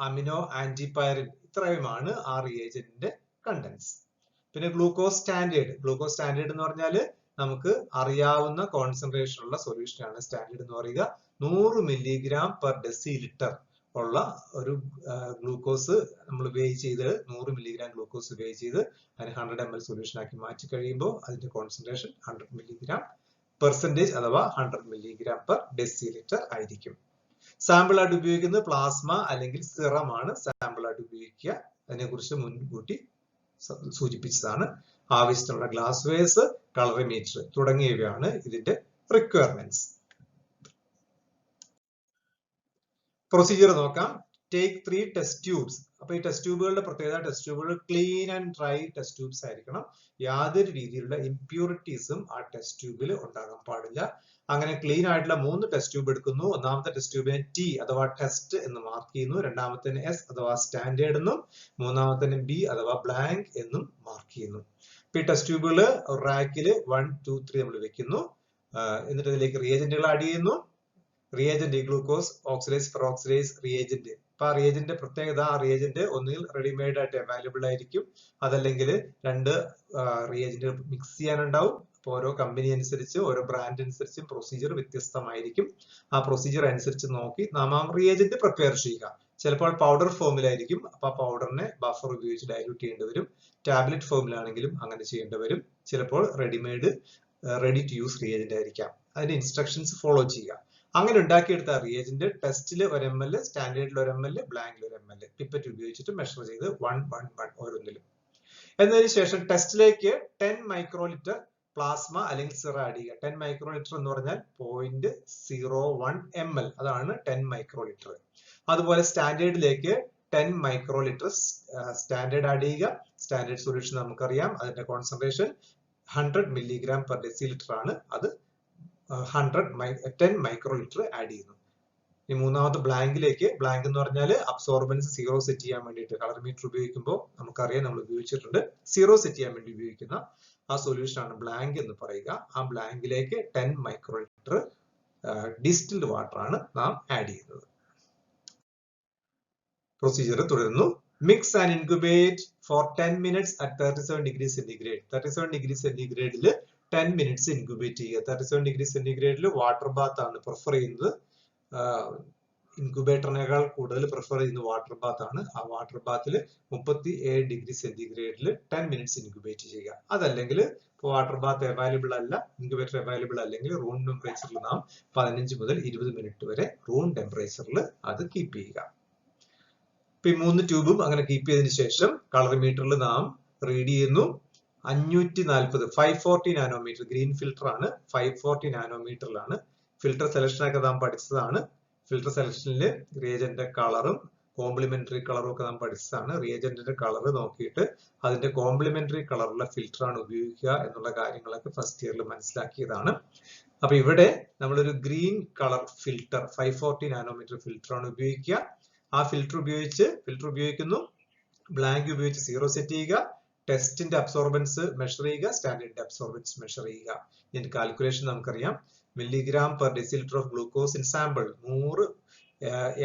amino antipyrine, ഇത്രയുമാണ് ആ റിയേജന്റിന്റെ കണ്ടന്റ്സ്. പിന്നെ ഗ്ലൂക്കോസ് സ്റ്റാൻഡേർഡ് എന്ന് പറഞ്ഞാൽ നമുക്ക് അറിയാവുന്ന കോൺസെൻട്രേഷൻ ഉള്ള സൊല്യൂഷൻ ആണ് സ്റ്റാൻഡേർഡ് എന്ന് പറയുക. 100 മില്ലിഗ്രാം പെർ ഡെസിലിറ്റർ ഉള്ള ഒരു ഗ്ലൂക്കോസ് നമ്മൾ വെയ് ചെയ്ത് 100 മില്ലിഗ്രാം ഗ്ലൂക്കോസ് വെയ് ചെയ്ത് അതിന് 100 ml സൊല്യൂഷൻ ആക്കി മാറ്റി കഴിയുമ്പോൾ അതിന്റെ കോൺസെൻട്രേഷൻ 100 മില്ലിഗ്രാം പെർസെന്റേജ് അഥവാ 100 മില്ലിഗ്രാം പെർ ഡെസിലിറ്റർ ആയിരിക്കും. സാമ്പിൾ ആയിട്ട് ഉപയോഗിക്കുന്നത് പ്ലാസ്മ അല്ലെങ്കിൽ സിറം ആണ് സാമ്പിൾ ആയിട്ട് ഉപയോഗിക്കുക. അതിനെക്കുറിച്ച് മുൻകൂട്ടി സൂചിപ്പിച്ചതാണ്. ആവശ്യത്തിനുള്ള ഗ്ലാസ് വെയർസ്, കളറിമീറ്റർ തുടങ്ങിയവയാണ് ഇതിന്റെ റിക്വയർമെന്റ്സ്. പ്രൊസീജിയർ നോക്കാം. Take 3 test tubes. അപ്പൊ ഈ ടെസ്റ്റ് ട്യൂബുകളുടെ പ്രത്യേകത, ടെസ്റ്റ് ട്യൂബുകൾ clean and dry test tubes ആയിരിക്കണം. യാതൊരു രീതിയിലുള്ള ഇംപ്യൂരിറ്റീസും ആ ടെസ്റ്റ് ട്യൂബിൽ ഉണ്ടാകാൻ പാടില്ല. അങ്ങനെ ക്ലീൻ ആയിട്ടുള്ള 3 ടെസ്റ്റ് ട്യൂബ് എടുക്കുന്നു. ഒന്നാമത്തെ ടെസ്റ്റ് ട്യൂബിനെ T അഥവാ ടെസ്റ്റ് എന്ന് മാർക്ക് ചെയ്യുന്നു. രണ്ടാമത്തെ S അഥവാ സ്റ്റാൻഡേർഡ് എന്നും മൂന്നാമത്തെ B അഥവാ ബ്ലാങ്ക് എന്നും മാർക്ക് ചെയ്യുന്നു. ഈ ടെസ്റ്റ് ട്യൂബുകള് റാക്കില് 1, 2, 3 നമ്മൾ വെക്കുന്നു. എന്നിട്ട് ഇതിലേക്ക് റിയേജന്റുകൾ ആഡ് ചെയ്യുന്നു. Reagent glucose oxidase peroxidase reagent. അപ്പൊ ആ റിയേജന്റ് പ്രത്യേകത, ആ റിയേജന്റ് ഒന്നുകിൽ റെഡിമെയ്ഡ് ആയിട്ട് അവൈലബിൾ ആയിരിക്കും, അതല്ലെങ്കിൽ 2 റിയേജന്റുകൾ മിക്സ് ചെയ്യാനുണ്ടാവും. അപ്പൊ ഓരോ കമ്പനി അനുസരിച്ച് ഓരോ ബ്രാൻഡ് അനുസരിച്ചും പ്രൊസീജിയർ വ്യത്യസ്തമായിരിക്കും. ആ പ്രൊസീജിയർ അനുസരിച്ച് നോക്കി നാം ആ റിയേജന്റ് പ്രിപ്പയർ ചെയ്യുക. ചിലപ്പോൾ പൗഡർ ഫോമിലായിരിക്കും. അപ്പൊ ആ പൗഡറിനെ ബഫർ ഉപയോഗിച്ച് ഡൈല്യൂട്ട് ചെയ്യേണ്ടി വരും. ടാബ്ലറ്റ് ഫോമിലാണെങ്കിലും അങ്ങനെ ചെയ്യേണ്ടി വരും. ചിലപ്പോൾ റെഡി ടു യൂസ് റിയേജന്റ് ആയിരിക്കാം. അതിന്റെ ഇൻസ്ട്രക്ഷൻസ് ഫോളോ ചെയ്യുക. അങ്ങനെ ഉണ്ടാക്കിയെടുത്ത റിയേജന്റ് ടെസ്റ്റിൽ 1 ml, സ്റ്റാൻഡേർഡിൽ 1 ml, ബ്ലാങ്കിൽ 1 ml പിപ്പറ്റ് ഉപയോഗിച്ചിട്ട് മെഷർ ചെയ്ത് 1, 1, 1 ഓരോന്നിലും. എന്നതിന് ശേഷം ടെസ്റ്റിലേക്ക് 10 മൈക്രോലിറ്റർ പ്ലാസ്മ അല്ലെങ്കിൽ സിറ ആഡ് ചെയ്യുക. 10 മൈക്രോലിറ്റർ എന്ന് പറഞ്ഞാൽ 0.01 ml, അതാണ് 10 മൈക്രോലിറ്റർ. അതുപോലെ സ്റ്റാൻഡേർഡിലേക്ക് 10 മൈക്രോലിറ്റർ സ്റ്റാൻഡേർഡ് ആഡ് ചെയ്യുക. സ്റ്റാൻഡേർഡ് സൊല്യൂഷൻ നമുക്കറിയാം, അതിന്റെ കോൺസെൻട്രേഷൻ 100 മില്ലിഗ്രാം പെർ ഡെസിലിറ്റർ ആണ്. അത് 10 മൈക്രോലിറ്റർ ആഡ് ചെയ്യുന്നു. ഈ മൂന്നാമത്തെ ബ്ലാങ്കിലേക്ക്, ബ്ലാങ്ക് എന്ന് പറഞ്ഞാൽ അബ്സോർബൻസ് 0 സെറ്റ് ചെയ്യാൻ വേണ്ടിയിട്ട് കളറിമീറ്റർ ഉപയോഗിക്കുമ്പോൾ നമുക്കറിയാം നമ്മൾ ഉപയോഗിച്ചിട്ടുണ്ട്. 0 സെറ്റ് ചെയ്യാൻ വേണ്ടി ഉപയോഗിക്കുന്ന ആ സൊല്യൂഷൻ ആണ് ബ്ലാങ്ക് എന്ന് പറയുക. ആ ബ്ലാങ്കിലേക്ക് 10 മൈക്രോലിറ്റർ ഡിസ്റ്റിൽഡ് വാട്ടർ ആണ് നാം ആഡ് ചെയ്യുന്നത്. പ്രൊസീജിയർ തുടരുന്നു. Mix and incubate for 10 minutes at 37 degree centigrade. 37 degree സെന്റിഗ്രേഡിൽ 10 മിനിറ്റ്സ് ഇൻക്യുബേറ്റ് ചെയ്യുക. 37 ഡിഗ്രി സെന്റിഗ്രേഡിൽ വാട്ടർ ബാത്ത് ആണ് പ്രിഫർ ചെയ്യുന്നത്. ഇൻക്യുബേറ്ററിനേക്കാൾ കൂടുതൽ പ്രിഫർ ചെയ്യുന്ന വാട്ടർ ബാത്ത് ആണ്. ആ വാട്ടർ ബാത്തിൽ 37 ഡിഗ്രി സെന്റിഗ്രേഡിൽ 10 മിനിറ്റ്സ് ഇൻക്യുബേറ്റ് ചെയ്യുക. അതല്ലെങ്കിൽ വാട്ടർ ബാത്ത് അവൈലബിൾ അല്ല, ഇൻക്യുബേറ്റർ അവൈലബിൾ അല്ലെങ്കിൽ റൂം ടെമ്പറേച്ചറിൽ നാം 15 മുതൽ 20 മിനിറ്റ് വരെ റൂം ടെമ്പറേച്ചറിൽ അത് കീപ്പ് ചെയ്യുക. ഇപ്പൊ ഈ 3 ട്യൂബും അങ്ങനെ കീപ്പ് ചെയ്തതിനു ശേഷം കളറിമീറ്ററിൽ നാം റീഡ് ചെയ്യുന്നു. 540 നാനോമീറ്റർ ഗ്രീൻ ഫിൽട്ടർ ആണ്. 540 നാനോമീറ്ററിലാണ്. ഫിൽട്ടർ സെലക്ഷൻ ഒക്കെ നാം പഠിച്ചതാണ്. ഫിൽട്ടർ സെലക്ഷനിൽ റിയേജന്റിന്റെ കളറും കോംപ്ലിമെന്ററി കളറും ഒക്കെ നാം പഠിച്ചതാണ്. റിയേജന്റിന്റെ കളർ നോക്കിയിട്ട് അതിന്റെ കോംപ്ലിമെന്ററി കളറുള്ള ഫിൽട്ടർ ആണ് ഉപയോഗിക്കുക എന്നുള്ള കാര്യങ്ങളൊക്കെ ഫസ്റ്റ് ഇയറിൽ മനസ്സിലാക്കിയതാണ്. അപ്പൊ ഇവിടെ നമ്മളൊരു green colour filter 540 nanometre filter ആണ് ഉപയോഗിക്കുക. ആ ഫിൽട്ടർ ഉപയോഗിക്കുന്നു. ബ്ലാങ്ക് ഉപയോഗിച്ച് 0 സെറ്റ് ചെയ്യുക. ടെസ്റ്റിന്റെ അബ്സോർബൻസ് മെഷർ ചെയ്യുക. സ്റ്റാൻഡേർഡിന്റെ അബ്സോർബൻസ് മെഷർ ചെയ്യുക. ഇതിന്റെ കാൽക്കുലേഷൻ നമുക്കറിയാം. Milligram per decilitre of glucose in sample. 100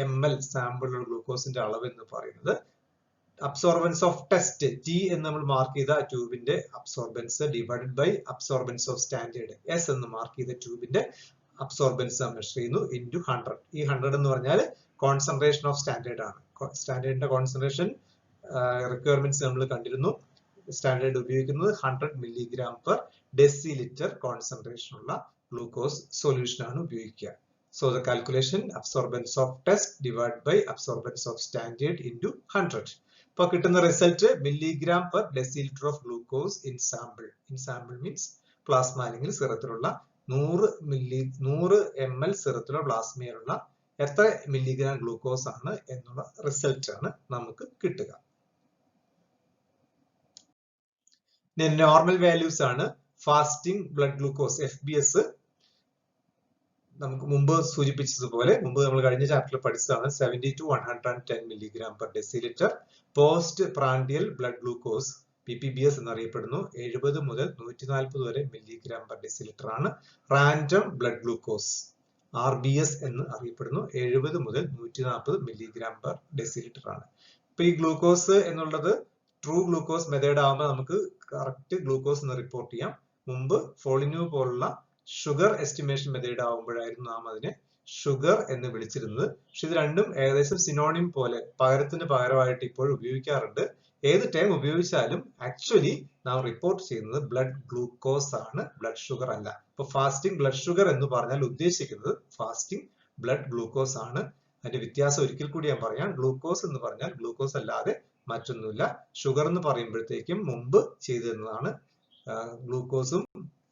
ml സാമ്പിളിലുള്ള ഗ്ലൂക്കോസിന്റെ അളവ് എന്ന് പറയുന്നത് അബ്സോർബൻസ് ഓഫ് ടെസ്റ്റ് T എന്ന് നമ്മൾ മാർക്ക് ചെയ്ത ട്യൂബിന്റെ absorbance divided by absorbance of standard S എന്ന് മാർക്ക് ചെയ്ത ട്യൂബിന്റെ അബ്സോർബൻസ് മെഷർ ചെയ്യുന്നു ഇൻറ്റു 100. ഈ 100 എന്ന് പറഞ്ഞാൽ കോൺസെൻട്രേഷൻ ഓഫ് സ്റ്റാൻഡേർഡ് ആണ്. സ്റ്റാൻഡേർഡിന്റെ കോൺസെൻട്രേഷൻ റിക്വയർമെന്റ്സ് നമ്മൾ കണ്ടിരുന്നു. സ്റ്റാൻഡേർഡ് ഉപയോഗിക്കുന്നത് 100 milligram per deciliter കോൺസെൻട്രേഷൻ ഉള്ള ഗ്ലൂക്കോസ് സൊല്യൂഷൻ ആണ് ഉപയോഗിക്കുക. So the calculation absorbance of test divided by absorbance of standard into 100. ഇപ്പൊ കിട്ടുന്ന result milligram per deciliter of glucose in sample. In sample means plasma അല്ലെങ്കിൽ സിറത്തിലുള്ള 100 ml സിറത്തിലുള്ള പ്ലാസ്മയിലുള്ള എത്ര milligram glucose ആണ് എന്നുള്ള result ആണ് നമുക്ക് കിട്ടുക. നോർമൽ വാല്യൂസ് ആണ് ഫാസ്റ്റിംഗ് ബ്ലഡ് ഗ്ലൂക്കോസ് FBS. നമുക്ക് മുമ്പ് സൂചിപ്പിച്ചതുപോലെ മുമ്പ് നമ്മൾ കഴിഞ്ഞ ചാപ്റ്ററിൽ പഠിച്ചതാണ് 70 to 110 milligram per deciliter. Post prandial blood glucose PPBS എന്നറിയപ്പെടുന്നു. 70 മുതൽ 140 വരെ മില്ലിഗ്രാം പെർ ഡെസിലിറ്റർ ആണ്. റാൻഡം ബ്ലഡ് ഗ്ലൂക്കോസ് RBS എന്ന് അറിയപ്പെടുന്നു. 70 മുതൽ 140 മില്ലിഗ്രാം പെർ ഡെസിലിറ്റർ ആണ്. ഇപ്പൊ ഈ ഗ്ലൂക്കോസ് എന്നുള്ളത് ട്രൂ ഗ്ലൂക്കോസ് മെത്തേഡ് ആകുമ്പോൾ നമുക്ക് കറക്റ്റ് ഗ്ലൂക്കോസ് എന്ന് റിപ്പോർട്ട് ചെയ്യാം. മുമ്പ് ഫോളിന്യൂ പോലുള്ള ഷുഗർ എസ്റ്റിമേഷൻ മെത്തേഡ് ആകുമ്പോഴായിരുന്നു നാം അതിനെ ഷുഗർ എന്ന് വിളിച്ചിരുന്നത്. പക്ഷെ ഇത് രണ്ടും ഏകദേശം സിനോണിം പോലെ പകരത്തിന് പകരമായിട്ട് ഇപ്പോൾ ഉപയോഗിക്കാറുണ്ട്. ഏത് ടൈം ഉപയോഗിച്ചാലും ആക്ച്വലി നാം റിപ്പോർട്ട് ചെയ്യുന്നത് ബ്ലഡ് ഗ്ലൂക്കോസ് ആണ്, ബ്ലഡ് ഷുഗർ അല്ല. ഇപ്പൊ ഫാസ്റ്റിംഗ് ബ്ലഡ് ഷുഗർ എന്ന് പറഞ്ഞാൽ ഉദ്ദേശിക്കുന്നത് ഫാസ്റ്റിംഗ് ബ്ലഡ് ഗ്ലൂക്കോസ് ആണ്. അതിന്റെ വ്യത്യാസം ഒരിക്കൽ കൂടി ഞാൻ പറയാം. ഗ്ലൂക്കോസ് എന്ന് പറഞ്ഞാൽ ഗ്ലൂക്കോസ് അല്ലാതെ മറ്റൊന്നുമില്ല. ഷുഗർ എന്ന് പറയുമ്പോഴത്തേക്കും മുമ്പ് ചെയ്തിരുന്നതാണ്. ഗ്ലൂക്കോസും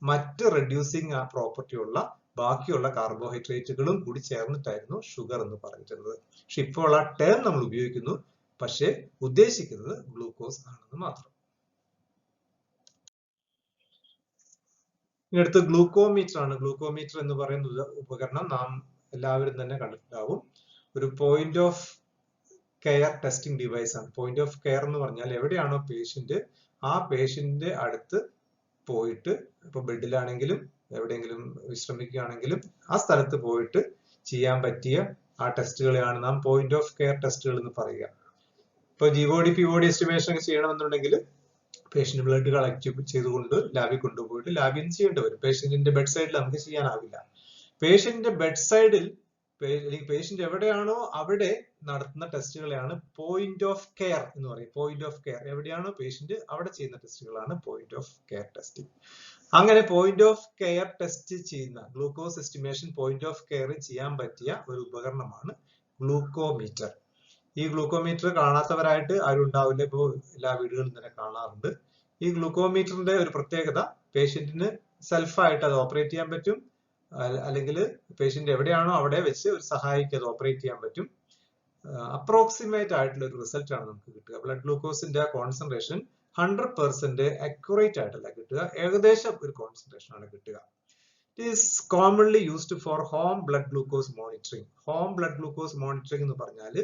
മറ്റ് റെഡ്യൂസിങ് പ്രോപ്പർട്ടി ഉള്ള ബാക്കിയുള്ള കാർബോഹൈഡ്രേറ്റുകളും കൂടി ചേർന്നിട്ടായിരുന്നു ഷുഗർ എന്ന് പറഞ്ഞിരുന്നത്. പക്ഷെ ഇപ്പോൾ ആ ടേം നമ്മൾ ഉപയോഗിക്കുന്നു, പക്ഷെ ഉദ്ദേശിക്കുന്നത് ഗ്ലൂക്കോസ് ആണെന്ന് മാത്രം. ഇനി അടുത്ത് ഗ്ലൂക്കോമീറ്റർ ആണ്. ഗ്ലൂക്കോമീറ്റർ എന്ന് പറയുന്ന ഉപകരണം നാം എല്ലാവരും തന്നെ കണ്ടിട്ടുണ്ടാവും. ഒരു point of care testing device ആണ്. പോയിന്റ് ഓഫ് കെയർ എന്ന് പറഞ്ഞാൽ എവിടെയാണോ പേഷ്യന്റ്, ആ പേഷ്യന്റിന്റെ അടുത്ത് പോയിട്ട്, ഇപ്പൊ ബെഡിലാണെങ്കിലും എവിടെയെങ്കിലും വിശ്രമിക്കുകയാണെങ്കിലും ആ സ്ഥലത്ത് പോയിട്ട് ചെയ്യാൻ പറ്റിയ ആ ടെസ്റ്റുകളെയാണ് നാം പോയിന്റ് ഓഫ് കെയർ ടെസ്റ്റുകൾ എന്ന് പറയുക. ഇപ്പൊ GOD POD എസ്റ്റിമേഷൻ ഒക്കെ ചെയ്യണമെന്നുണ്ടെങ്കിൽ പേഷ്യന്റ് ബ്ലഡ് കളക്ട് ചെയ്തുകൊണ്ട് ലാബിൽ കൊണ്ടുപോയിട്ട് ലാബിൽ നിന്ന് ചെയ്യേണ്ടി വരും. പേഷ്യന്റിന്റെ ബെഡ് സൈഡിൽ നമുക്ക് ചെയ്യാനാവില്ല. പേഷ്യന്റിന്റെ ബെഡ് സൈഡിൽ അല്ലെങ്കിൽ പേഷ്യന്റ് എവിടെയാണോ അവിടെ നടത്തുന്ന ടെസ്റ്റുകളെയാണ് പോയിന്റ് ഓഫ് കെയർ എന്ന് പറയും. പോയിന്റ് ഓഫ് കെയർ എവിടെയാണോ പേഷ്യന്റ് അവിടെ ചെയ്യുന്ന ടെസ്റ്റുകളാണ് പോയിന്റ് ഓഫ് കെയർ ടെസ്റ്റിംഗ്. അങ്ങനെ പോയിന്റ് ഓഫ് കെയർ ടെസ്റ്റ് ചെയ്യുന്ന glucose estimation point of care ചെയ്യാൻ പറ്റിയ ഒരു ഉപകരണമാണ് ഗ്ലൂക്കോമീറ്റർ. ഈ ഗ്ലൂക്കോമീറ്റർ കാണാത്തവരായിട്ട് ആരും ഉണ്ടാവില്ല. ഇപ്പോൾ എല്ലാ വീടുകളിലും തന്നെ കാണാറുണ്ട്. ഈ ഗ്ലൂക്കോമീറ്ററിന്റെ ഒരു പ്രത്യേകത, പേഷ്യന്റിന് സെൽഫായിട്ട് അത് ഓപ്പറേറ്റ് ചെയ്യാൻ പറ്റും. അല്ലെങ്കിൽ പേഷ്യന്റ് എവിടെയാണോ അവിടെ വെച്ച് ഒരു സഹായിക്ക് അത് ഓപ്പറേറ്റ് ചെയ്യാൻ പറ്റും. അപ്രോക്സിമേറ്റ് ആയിട്ടുള്ള ഒരു റിസൾട്ട് ആണ് നമുക്ക് കിട്ടുക. ബ്ലഡ് ഗ്ലൂക്കോസിന്റെ കോൺസെൻട്രേഷൻ 100% അക്യുറേറ്റ് ആയിട്ടല്ല കിട്ടുക, ഏകദേശം ഒരു കോൺസെൻട്രേഷൻ ആണ് കിട്ടുക. It is commonly used for home blood glucose monitoring. Home blood glucose monitoring എന്ന് പറഞ്ഞാൽ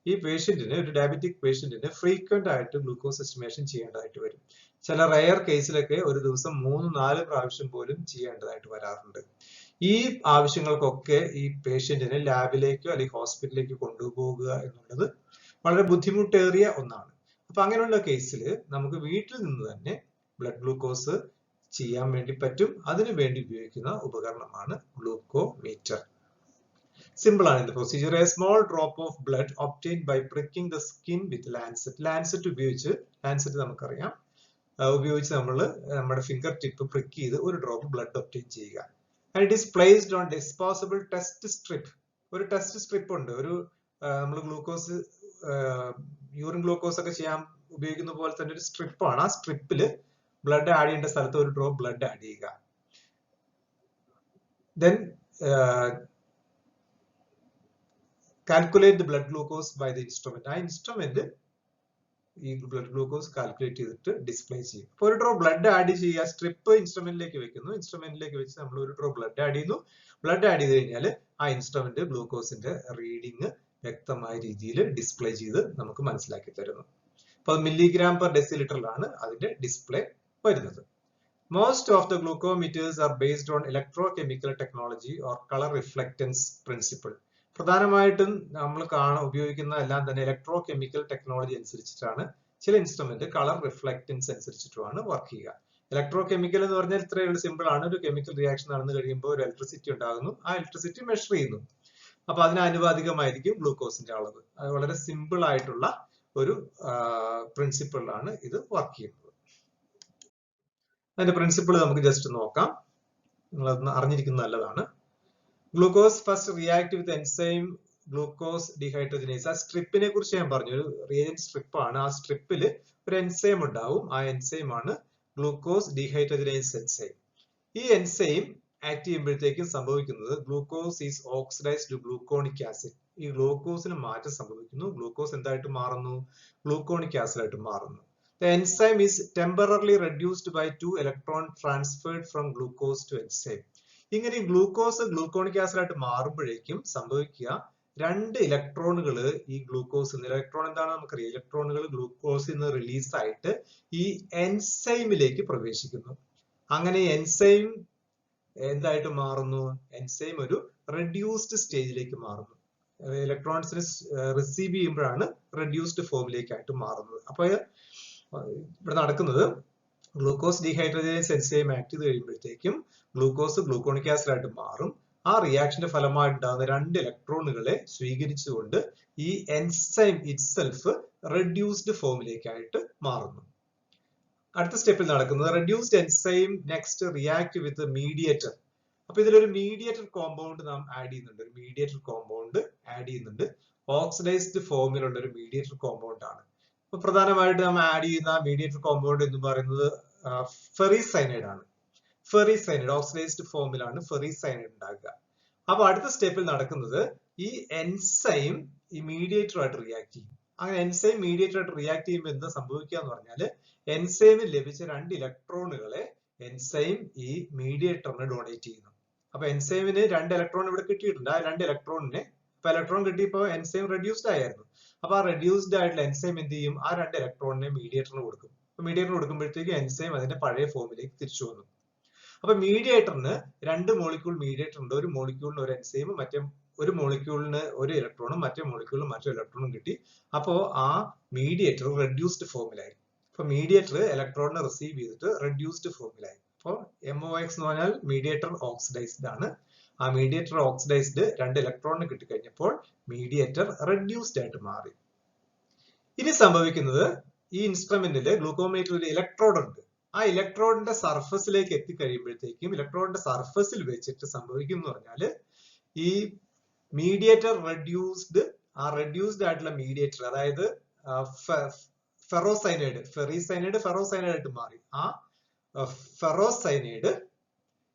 ഈ പേഷ്യന്റിന്, ഒരു ഡയബറ്റിക് പേഷ്യന്റിന് ഫ്രീക്വന്റ് ആയിട്ട് ഗ്ലൂക്കോസ് എസ്റ്റിമേഷൻ ചെയ്യേണ്ടതായിട്ട് വരും. ചില റയർ കേസിലൊക്കെ ഒരു ദിവസം 3-4 പ്രാവശ്യം പോലും ചെയ്യേണ്ടതായിട്ട് വരാറുണ്ട്. ഈ ആവശ്യങ്ങൾക്കൊക്കെ ഈ പേഷ്യന്റിനെ ലാബിലേക്കോ അല്ലെങ്കിൽ ഹോസ്പിറ്റലിലേക്ക് കൊണ്ടുപോകുക എന്നുള്ളത് വളരെ ബുദ്ധിമുട്ടേറിയ ഒന്നാണ്. അപ്പൊ അങ്ങനെയുള്ള കേസിൽ നമുക്ക് വീട്ടിൽ നിന്ന് തന്നെ ബ്ലഡ് ഗ്ലൂക്കോസ് ചെയ്യാൻ വേണ്ടി പറ്റും. അതിനു വേണ്ടി ഉപയോഗിക്കുന്ന ഉപകരണമാണ് ഗ്ലൂക്കോമീറ്റർ. സിമ്പിൾ ആണ് ഇതിന്റെ procedure. A small drop of blood obtained by pricking the skin with lancet. Lancet ഉപയോഗിച്ച്, ലാൻസെറ്റ് നമുക്കറിയാം, ഉപയോഗിച്ച് നമ്മൾ നമ്മുടെ ഫിംഗർ ടിപ്പ് പ്രിക്ക് ചെയ്ത് ഒരു ഡ്രോപ്പ് ബ്ലഡ് ഒബ്റ്റെയിൻ ചെയ്യുക. And it is placed on disposable test strip. ഒരു ടെസ്റ്റ് സ്ട്രിപ്പ് ഉണ്ട്. ഒരു നമ്മൾ ഗ്ലൂക്കോസ്, യൂറിൻ ഗ്ലൂക്കോസ് ഒക്കെ ചെയ്യാൻ ഉപയോഗിക്കുന്ന പോലെ തന്നെ ഒരു സ്ട്രിപ്പാണ്. ആ സ്ട്രിപ്പില് ബ്ലഡ് ആഡ് ചെയ്യേണ്ട സ്ഥലത്ത് ഒരു ഡ്രോപ്പ് ബ്ലഡ് ആഡ് ചെയ്യുക. Then calculate the blood glucose by the instrument. ആ ഇൻസ്ട്രുമെന്റ് ഈ ബ്ലഡ് ഗ്ലൂക്കോസ് കാൽക്കുലേറ്റ് ചെയ്തിട്ട് ഡിസ്പ്ലേ ചെയ്യും. അപ്പോൾ ഒരു ഡ്രോപ്പ് ബ്ലഡ് ആഡ് ചെയ്യുക, സ്ട്രിപ്പ് ഇൻസ്ട്രുമെന്റിലേക്ക് വെക്കുന്നു. ഇൻസ്ട്രുമെന്റിലേക്ക് വെച്ച് നമ്മൾ ഒരു ഡ്രോപ്പ് ബ്ലഡ് ആഡ് ചെയ്യുന്നു. ബ്ലഡ് ആഡ് ചെയ്ത് കഴിഞ്ഞാൽ ആ ഇൻസ്ട്രുമെന്റ് ഗ്ലൂക്കോസിന്റെ റീഡിങ് വ്യക്തമായ രീതിയിൽ ഡിസ്പ്ലേ ചെയ്ത് നമുക്ക് മനസ്സിലാക്കി തരുന്നു. അപ്പോൾ മില്ലിഗ്രാം പെർ ഡെസിലിറ്ററിലാണ് അതിന്റെ ഡിസ്പ്ലേ വരുന്നത്. Most of the glucometers are based on electrochemical technology or color reflectance principle. പ്രധാനമായിട്ടും നമ്മൾ ഉപയോഗിക്കുന്ന എല്ലാം തന്നെ ഇലക്ട്രോ കെമിക്കൽ ടെക്നോളജി അനുസരിച്ചിട്ടാണ്. ചില ഇൻസ്ട്രുമെന്റ് കളർ റിഫ്ലക്റ്റൻസ് അനുസരിച്ചിട്ടുമാണ് വർക്ക് ചെയ്യുക. ഇലക്ട്രോ കെമിക്കൽ എന്ന് പറഞ്ഞാൽ ഇത്രയും സിമ്പിൾ ആണ്. ഒരു കെമിക്കൽ റിയാക്ഷൻ നടന്നു കഴിയുമ്പോൾ ഒരു ഇലക്ട്രിസിറ്റി ഉണ്ടാകുന്നു. ആ ഇലക്ട്രിസിറ്റി മെഷർ ചെയ്യുന്നു. അപ്പൊ അതിന് ആനുപാതികമായിരിക്കും ഗ്ലൂക്കോസിന്റെ അളവ്. അത് വളരെ സിമ്പിൾ ആയിട്ടുള്ള ഒരു പ്രിൻസിപ്പിളിലാണ് ഇത് വർക്ക് ചെയ്യുന്നത്. അതിന്റെ പ്രിൻസിപ്പിൾ നമുക്ക് ജസ്റ്റ് നോക്കാം. നിങ്ങൾ അത് അറിഞ്ഞിരിക്കുന്നത് നല്ലതാണ്. Glucose first react with enzyme glucose dehydrogenase. ആ സ്ട്രിപ്പിനെ കുറിച്ച് ഞാൻ പറഞ്ഞു. ഒരു റിയേജന്റ് സ്ട്രിപ്പ് ആണ്. ആ സ്ട്രിപ്പിൽ ഒരു എൻസൈം ഉണ്ടാവും. ആ എൻസൈം ആണ് ഗ്ലൂക്കോസ് ഡീഹൈഡ്രോജനേസ് എൻസൈം. ഈ എൻസൈം ആക്ട് ചെയ്യുമ്പോഴത്തേക്കും സംഭവിക്കുന്നത് glucose is oxidised to gluconic acid. ഈ ഗ്ലൂക്കോസിന് മാറ്റം സംഭവിക്കുന്നു. ഗ്ലൂക്കോസ് എന്തായിട്ട് മാറുന്നു? ഗ്ലൂക്കോണിക് ആസിഡ് ആയിട്ട് മാറുന്നു. The enzyme is temporarily reduced by 2 electrons transferred from glucose to enzyme. ഇങ്ങനെ ഗ്ലൂക്കോസ് ഗ്ലൂക്കോണിക് ആസിഡ് ആയിട്ട് മാറുമ്പോഴേക്കും സംഭവിക്കുക 2 ഇലക്ട്രോണുകൾ ഈ ഗ്ലൂക്കോസ്, ഇലക്ട്രോൺ എന്താണ് നമുക്കറിയാം. ഇലക്ട്രോണുകൾ ഗ്ലൂക്കോസിൽ നിന്ന് റിലീസ് ആയിട്ട് ഈ എൻസൈമിലേക്ക് പ്രവേശിക്കുന്നു. അങ്ങനെ എൻസൈം എന്തായിട്ട് മാറുന്നു? എൻസൈം ഒരു റെഡ്യൂസ്ഡ് സ്റ്റേജിലേക്ക് മാറുന്നു. ഇലക്ട്രോൺസിനെ റിസീവ് ചെയ്യുമ്പോഴാണ് റെഡ്യൂസ്ഡ് ഫോമിലേക്കായിട്ട് മാറുന്നത്. അപ്പൊ ഇവിടെ നടക്കുന്നത് ഗ്ലൂക്കോസ് ഡീഹൈഡ്രോജനേസ് എൻസൈം ആക്ട് ചെയ്ത് കഴിയുമ്പോഴത്തേക്കും ഗ്ലൂക്കോസ് ഗ്ലൂക്കോണിക് ആസിഡ് ആയിട്ട് മാറും. ആ റിയാക്ഷന്റെ ഫലമായിട്ടുണ്ടാകുന്ന 2 ഇലക്ട്രോണുകളെ സ്വീകരിച്ചുകൊണ്ട് ഈ എൻസൈം ഇറ്റ്സെൽഫ് റെഡ്യൂസ്ഡ് ഫോമിലേക്കായിട്ട് മാറുന്നു. അടുത്ത സ്റ്റെപ്പിൽ നടക്കുന്നത് reduced enzyme next react with mediator. അപ്പൊ ഇതിലൊരു മീഡിയേറ്റർ കോമ്പൗണ്ട് നാം ആഡ് ചെയ്യുന്നുണ്ട്. ഒരു മീഡിയേറ്റർ കോമ്പൗണ്ട് ആഡ് ചെയ്യുന്നുണ്ട്. ഓക്സിഡൈസ്ഡ് ഫോമിലുള്ള ഒരു മീഡിയേറ്റർ കോമ്പൗണ്ട് ആണ്. അപ്പൊ പ്രധാനമായിട്ട് നമ്മൾ ആഡ് ചെയ്യുന്ന മീഡിയേറ്റർ കോമ്പൗണ്ട് എന്ന് പറയുന്നത് ഫെറിസൈനൈഡ് ആണ്. ഫെറിസൈനൈഡ് ഓക്സിഡൈസ്ഡ് ഫോമിലാണ് ഫെറിസൈനൈഡ് ഉണ്ടാക്കുക. അപ്പൊ അടുത്ത സ്റ്റെപ്പിൽ നടക്കുന്നത് ഈ എൻസൈം ഈ മീഡിയേറ്ററുമായിട്ട് റിയാക്ട് ചെയ്യും. അങ്ങനെ എൻസൈം മീഡിയേറ്ററുമായിട്ട് റിയാക്ട് ചെയ്യുമ്പോൾ എന്താ സംഭവിക്കുക എന്ന് പറഞ്ഞാല് എൻസൈമിൽ ലഭിച്ച 2 ഇലക്ട്രോണുകളെ എൻസൈം ഈ മീഡിയേറ്ററിന് ഡൊണേറ്റ് ചെയ്യുന്നു. അപ്പൊ എൻസൈമിന് 2 ഇലക്ട്രോൺ ഇവിടെ കിട്ടിയിട്ടുണ്ട്. ആ 2 ഇലക്ട്രോണിനെ ഇപ്പൊ ഇലക്ട്രോൺ കിട്ടിയപ്പോ എൻസൈം റെഡ്യൂസ്ഡ് ആയിരുന്നു. അപ്പൊ ആ റെഡ്യൂസ്ഡ് ആയിട്ടുള്ള എൻസൈം എന്ത് ചെയ്യും? ആ 2 ഇലക്ട്രോണിനെ മീഡിയേറ്ററിന് കൊടുക്കും. അപ്പൊ മീഡിയേറ്ററിന് കൊടുക്കുമ്പോഴത്തേക്ക് എൻസൈം അതിന്റെ പഴയ ഫോമിലേക്ക് തിരിച്ചു വന്നു. അപ്പൊ മീഡിയേറ്ററിന് 2 മോളിക്യൂൾ മീഡിയേറ്റർ ഉണ്ട്. ഒരു മോളിക്യൂളിന് ഒരു എൻസൈമും മറ്റേ ഒരു മോളിക്യൂളിന് ഒരു ഇലക്ട്രോണും മറ്റേ മോളിക്യൂളിന് മറ്റൊരു ഇലക്ട്രോണും കിട്ടി. അപ്പോ ആ മീഡിയേറ്റർ റെഡ്യൂസ്ഡ് ഫോമിലായി. അപ്പൊ മീഡിയേറ്റർ ഇലക്ട്രോണിനെ റിസീവ് ചെയ്തിട്ട് റെഡ്യൂസ്ഡ് ഫോമിലായി. അപ്പൊ MOX എന്ന് പറഞ്ഞാൽ മീഡിയേറ്റർ ഓക്സിഡൈസ്ഡ് ആണ്. ആ മീഡിയേറ്റർ ഓക്സിഡൈസ്ഡ് 2 ഇലക്ട്രോണിന് കിട്ടിക്കഴിഞ്ഞപ്പോൾ മീഡിയേറ്റർ റെഡ്യൂസ്ഡ് ആയിട്ട് മാറി. ഇനി സംഭവിക്കുന്നത് ഈ ഇൻസ്ട്രുമെന്റിൽ ഗ്ലൂക്കോമീറ്ററിൽ ഒരു ഇലക്ട്രോഡ് ഉണ്ട്. ആ ഇലക്ട്രോഡിന്റെ സർഫസിലേക്ക് എത്തിക്കഴിയുമ്പോഴത്തേക്കും ഇലക്ട്രോഡിന്റെ സർഫസിൽ വെച്ചിട്ട് സംഭവിക്കും പറഞ്ഞാല് ഈ മീഡിയേറ്റർ റെഡ്യൂസ്ഡ്, ആ റെഡ്യൂസ്ഡ് ആയിട്ടുള്ള മീഡിയേറ്റർ അതായത് ഫെറോസൈനൈഡ്, ഫെറിസൈനൈഡ് ഫെറോസൈനൈഡ് ആയിട്ട് മാറി. ആ ഫെറോസൈനൈഡ്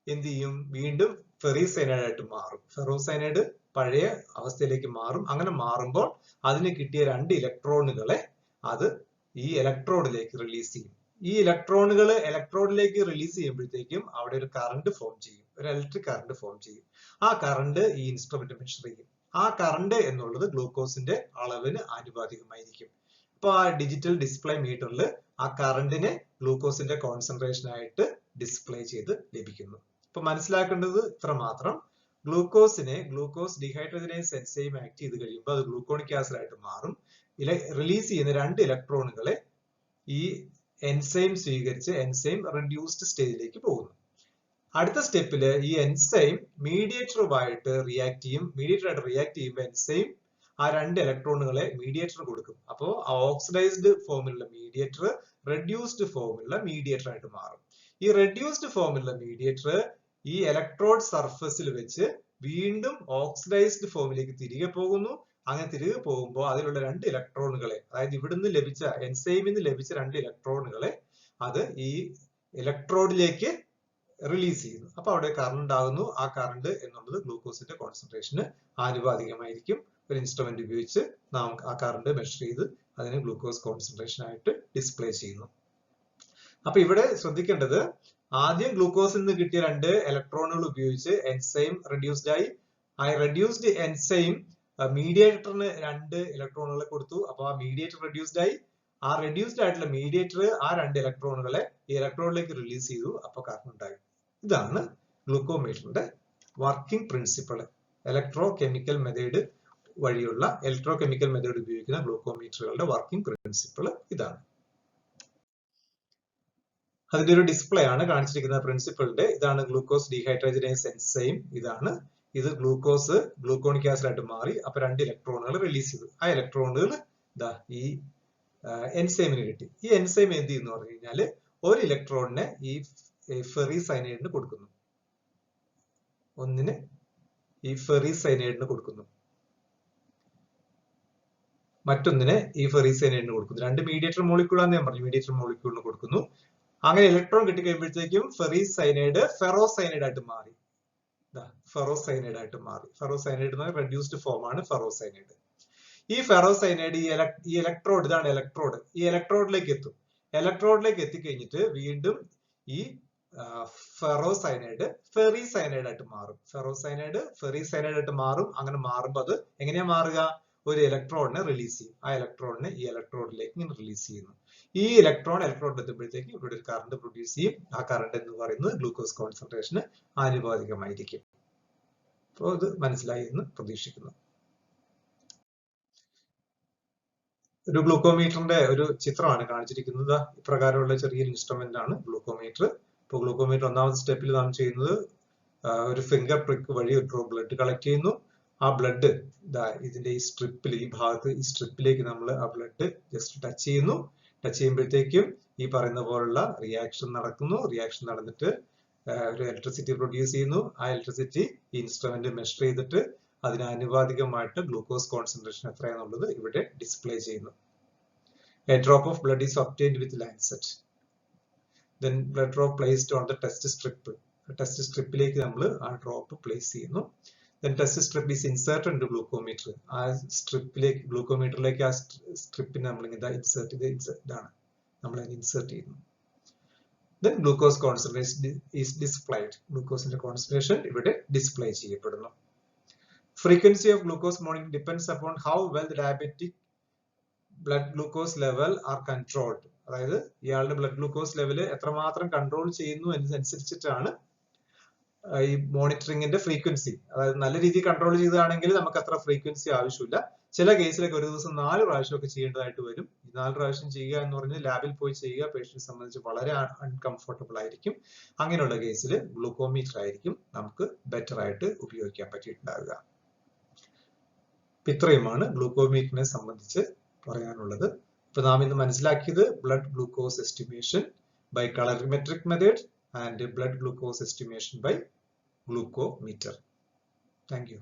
എന്ത് ചെയ്യും? വീണ്ടും ഫെറിസൈനൈഡ് ആയിട്ട് മാറും. ഫെറോസൈനൈഡ് പഴയ അവസ്ഥയിലേക്ക് മാറും. അങ്ങനെ മാറുമ്പോൾ അതിന് കിട്ടിയ 2 ഇലക്ട്രോണുകളെ അത് ഈ ഇലക്ട്രോഡിലേക്ക് റിലീസ് ചെയ്യും. ഈ ഇലക്ട്രോണുകൾ ഇലക്ട്രോഡിലേക്ക് റിലീസ് ചെയ്യുമ്പോഴത്തേക്കും അവിടെ ഒരു കറണ്ട് ഫോം ചെയ്യും. ഒരു ഇലക്ട്രിക് കറണ്ട് ഫോം ചെയ്യും. ആ കറണ്ട് ഈ ഇൻസ്ട്രുമെന്റ് മെഷർ ചെയ്യും. ആ കറണ്ട് എന്നുള്ളത് ഗ്ലൂക്കോസിന്റെ അളവിന് ആനുപാതികമായിരിക്കും. ഇപ്പൊ ആ ഡിജിറ്റൽ ഡിസ്പ്ലേ മീറ്ററിൽ ആ കറണ്ടിനെ ഗ്ലൂക്കോസിന്റെ കോൺസെൻട്രേഷൻ ആയിട്ട് ഡിസ്പ്ലേ ചെയ്ത് ലഭിക്കുന്നു. ഇപ്പൊ മനസ്സിലാക്കേണ്ടത് ഇത്ര മാത്രം. ഗ്ലൂക്കോസിനെ ഗ്ലൂക്കോസ് ഡീഹൈഡ്രോജനേസ് എൻസൈം ആക്ട് ചെയ്ത് കഴിയുമ്പോൾ അത് ഗ്ലൂക്കോണിക് ആസിഡ് ആയിട്ട് മാറും. റിലീസ് ചെയ്യുന്ന 2 ഇലക്ട്രോണുകളെ ഈ എൻസൈം സ്വീകരിച്ച് എൻസൈം റെഡ്യൂസ്ഡ് സ്റ്റേജിലേക്ക് പോകുന്നു. അടുത്ത സ്റ്റെപ്പില് ഈ എൻസൈം മീഡിയേറ്ററുമായിട്ട് റിയാക്ട് ചെയ്യും. മീഡിയേറ്ററായിട്ട് റിയാക്ട് ചെയ്യുമ്പോൾ എൻസൈം ആ 2 ഇലക്ട്രോണുകളെ മീഡിയേറ്ററിന് കൊടുക്കും. അപ്പോ ആ ഓക്സിഡൈസ്ഡ് ഫോമിലുള്ള മീഡിയേറ്റർ റെഡ്യൂസ്ഡ് ഫോമിലുള്ള മീഡിയേറ്റർ ആയിട്ട് മാറും. ഈ റെഡ്യൂസ്ഡ് ഫോമിലുള്ള മീഡിയേറ്റർ ഈ ഇലക്ട്രോഡ് സർഫസിൽ വെച്ച് വീണ്ടും ഓക്സിഡൈസ്ഡ് ഫോമിലേക്ക് തിരികെ പോകുന്നു. അങ്ങനെ തിരികെ പോകുമ്പോൾ അതിലുള്ള 2 ഇലക്ട്രോണുകളെ, അതായത് ഇവിടുന്ന് ലഭിച്ച എൻസൈമിൽ നിന്ന് ലഭിച്ച 2 ഇലക്ട്രോണുകളെ അത് ഈ ഇലക്ട്രോഡിലേക്ക് റിലീസ് ചെയ്യുന്നു. അപ്പൊ അവിടെ കറണ്ട് ഉണ്ടാകുന്നു. ആ കറണ്ട് എന്നുള്ളത് ഗ്ലൂക്കോസിന്റെ കോൺസെൻട്രേഷന് ആനുപാതികമായിരിക്കും. ഒരു ഇൻസ്ട്രുമെന്റ് ഉപയോഗിച്ച് നാം ആ കറണ്ട് മെഷർ ചെയ്ത് അതിനെ ഗ്ലൂക്കോസ് കോൺസെൻട്രേഷൻ ആയിട്ട് ഡിസ്പ്ലേ ചെയ്യുന്നു. അപ്പൊ ഇവിടെ ശ്രദ്ധിക്കേണ്ടത്, ആദ്യം ഗ്ലൂക്കോസിൽ നിന്ന് കിട്ടിയ 2 ഇലക്ട്രോണുകൾ ഉപയോഗിച്ച് എൻസൈം റെഡ്യൂസ്ഡ് ആയി. ആ റെഡ്യൂസ്ഡ് എൻസൈം മീഡിയേറ്ററിന് 2 ഇലക്ട്രോണുകളെ കൊടുത്തു. അപ്പൊ ആ മീഡിയേറ്റർ റെഡ്യൂസ്ഡ് ആയി. ആ റെഡ്യൂസ്ഡ് ആയിട്ടുള്ള മീഡിയേറ്റർ ആ 2 ഇലക്ട്രോണുകളെ ഈ ഇലക്ട്രോഡിലേക്ക് റിലീസ് ചെയ്തു. അപ്പൊ കറണ്ട് ഉണ്ടായി. ഇതാണ് ഗ്ലൂക്കോമീറ്ററിന്റെ working principle. Electrochemical method വഴിയുള്ള ഇലക്ട്രോ കെമിക്കൽ മെത്തേഡ് ഉപയോഗിക്കുന്ന ഗ്ലൂക്കോമീറ്ററുകളുടെ വർക്കിംഗ് പ്രിൻസിപ്പിൾ ഇതാണ്. അതിന്റെ ഒരു ഡിസ്പ്ലേ ആണ് കാണിച്ചിരിക്കുന്ന പ്രിൻസിപ്പിളിന്റെ. ഇതാണ് ഗ്ലൂക്കോസ് ഡീഹൈഡ്രോജനേസ് എൻസൈം. ഇതാണ് ഇത് ഗ്ലൂക്കോസ് ഗ്ലൂക്കോണിക് ആസിഡ് ആയിട്ട് മാറി. അപ്പൊ 2 ഇലക്ട്രോണുകൾ റിലീസ് ചെയ്തു. ആ ഇലക്ട്രോണുകൾ ഇതാ ഈ എൻസൈമിന് കിട്ടി. ഈ എൻസൈം എന്ത് ചെയ്യുന്നു പറഞ്ഞു കഴിഞ്ഞാല് ഒരു ഇലക്ട്രോണിനെ ഈ ഫെറിസൈനൈഡിന് കൊടുക്കുന്നു, ഒന്നിന് ഈ ഫെറിസൈനൈഡിന് കൊടുക്കുന്നു, മറ്റൊന്നിനെ ഈ ഫെറിസൈനൈഡിന് കൊടുക്കുന്നു. 2 മീഡിയേറ്റർ മോളിക്യൂളാന്ന് ഞാൻ പറഞ്ഞു, മീഡിയേറ്റർ മോളിക്യൂളിന് കൊടുക്കുന്നു. അങ്ങനെ ഇലക്ട്രോൺ കിട്ടി കഴിയുമ്പോഴത്തേക്കും ഫെറിസൈനൈഡ് ഫെറോസൈനൈഡ് ആയിട്ട് മാറി. ഫെറോസൈനൈഡ് ആയിട്ട് മാറി. ഫെറോസൈനൈഡ് എന്ന് റെഡ്യൂസ്ഡ് ഫോം ആണ് ഫെറോസൈനൈഡ്. ഈ ഫെറോസൈനൈഡ് ഈ ഇലക്ട്രോഡ്, ഇതാണ് ഇലക്ട്രോഡ്, ഈ ഇലക്ട്രോഡിലേക്ക് എത്തും. ഇലക്ട്രോഡിലേക്ക് എത്തിക്കഴിഞ്ഞിട്ട് വീണ്ടും ഈ ഫെറോസൈനൈഡ് ഫെറിസൈനൈഡ് ആയിട്ട് മാറും. ഫെറോസൈനൈഡ് ഫെറിസൈനൈഡ് ആയിട്ട് മാറും. അങ്ങനെ മാറുമ്പോൾ അത് എങ്ങനെയാ മാറുക? ഒരു ഇലക്ട്രോണിനെ റിലീസ് ചെയ്യും. ആ ഇലക്ട്രോണിനെ ഈ ഇലക്ട്രോഡിലേക്ക് ഇങ്ങനെ റിലീസ് ചെയ്യുന്നു. ഈ ഇലക്ട്രോണിൽ എത്തുമ്പോഴത്തേക്ക് ഇവിടെ ഒരു കറണ്ട് പ്രൊഡ്യൂസ് ചെയ്യും. ആ കറണ്ട് എന്ന് പറയുന്നത് ഗ്ലൂക്കോസ് കോൺസെൻട്രേഷന് ആനുപാതികമായിരിക്കും. അപ്പോൾ ഇത് മനസ്സിലായി എന്ന് പ്രതീക്ഷിക്കുന്നു. ഒരു ഗ്ലൂക്കോമീറ്ററിന്റെ ഒരു ചിത്രമാണ് കാണിച്ചിരിക്കുന്നത്. ഇപ്രകാരമുള്ള ചെറിയൊരു ഇൻസ്ട്രുമെന്റ് ആണ് ഗ്ലൂക്കോമീറ്റർ. ഇപ്പോൾ ഗ്ലൂക്കോമീറ്റർ ഒന്നാമത്തെ സ്റ്റെപ്പിൽ നാം ചെയ്യുന്നത് ഒരു ഫിംഗർ പ്രിക്ക് വഴി ഒരു ഡ്രോപ്പ് ബ്ലഡ് കളക്ട് ചെയ്യുന്നു. ആ ബ്ലഡ് ഇതിന്റെ ഈ സ്ട്രിപ്പിൽ, ഈ ഭാഗത്ത് ഈ സ്ട്രിപ്പിലേക്ക് നമ്മൾ ആ ബ്ലഡ് ജസ്റ്റ് ടച്ച് ചെയ്യുന്നു. ടച്ച് ചെയ്യുമ്പോഴത്തേക്കും ഈ പറയുന്ന പോലുള്ള റിയാക്ഷൻ നടക്കുന്നു. റിയാക്ഷൻ നടന്നിട്ട് ഒരു ഇലക്ട്രിസിറ്റി പ്രൊഡ്യൂസ് ചെയ്യുന്നു. ആ ഇലക്ട്രിസിറ്റി ഈ ഇൻസ്ട്രുമെന്റ് മെഷർ ചെയ്തിട്ട് അതിന് ആനുപാതികമായിട്ട് ഗ്ലൂക്കോസ് കോൺസെൻട്രേഷൻ എത്രയാണെന്നുള്ളത് ഇവിടെ ഡിസ്പ്ലേ ചെയ്യുന്നു. A drop of blood is obtained with lancet. Then blood drop placed on the test strip. Test സ്ട്രിപ്പിലേക്ക് നമ്മൾ ആ ഡ്രോപ്പ് പ്ലേസ് ചെയ്യുന്നു. Then test strip is inserted into glucometer. ആ സ്ട്രിപ്പിലേക്ക്, ഗ്ലൂക്കോമീറ്ററിലേക്ക് ആ സ്ട്രിപ്പിനെ നമ്മൾ ഇൻസേർട്ട് ഇതാണ് നമ്മൾ ഇൻസേർട്ട് ചെയ്യുന്നു. Then glucose concentration is displayed. ഗ്ലൂക്കോസിന്റെ കോൺസെൻട്രേഷൻ ഇവിടെ ഡിസ്പ്ലേ ചെയ്യപ്പെടുന്നു. Frequency of glucose monitoring depends upon how well the diabetic blood glucose level are controlled. അതായത് ഇയാളുടെ ബ്ലഡ് ഗ്ലൂക്കോസ് ലെവല് എത്രമാത്രം കൺട്രോൾ ചെയ്യുന്നു എന്നനുസരിച്ചിട്ടാണ് ഈ മോണിറ്ററിംഗിന്റെ ഫ്രീക്വൻസി. അതായത് നല്ല രീതിയിൽ കൺട്രോൾ ചെയ്തതാണെങ്കിൽ നമുക്ക് അത്ര ഫ്രീക്വൻസി ആവശ്യമില്ല. ചില കേസിലൊക്കെ ഒരു ദിവസം 4 പ്രാവശ്യമൊക്കെ ചെയ്യേണ്ടതായിട്ട് വരും. 4 പ്രാവശ്യം ചെയ്യുക എന്ന് പറഞ്ഞാൽ ലാബിൽ പോയി ചെയ്യുക പേഷ്യന്റിനെ സംബന്ധിച്ച് വളരെ അൺകംഫർട്ടബിൾ ആയിരിക്കും. അങ്ങനെയുള്ള കേസിൽ ഗ്ലൂക്കോമീറ്റർ ആയിരിക്കും നമുക്ക് ബെറ്റർ ആയിട്ട് ഉപയോഗിക്കാൻ പറ്റിയിട്ടുണ്ടാവുക. ഇത്രയുമാണ് ഗ്ലൂക്കോമീറ്ററിനെ സംബന്ധിച്ച് പറയാനുള്ളത്. ഇപ്പൊ നാം ഇന്ന് മനസ്സിലാക്കിയത് blood glucose estimation by colorimetric method and blood glucose estimation by glucometer. Thank you.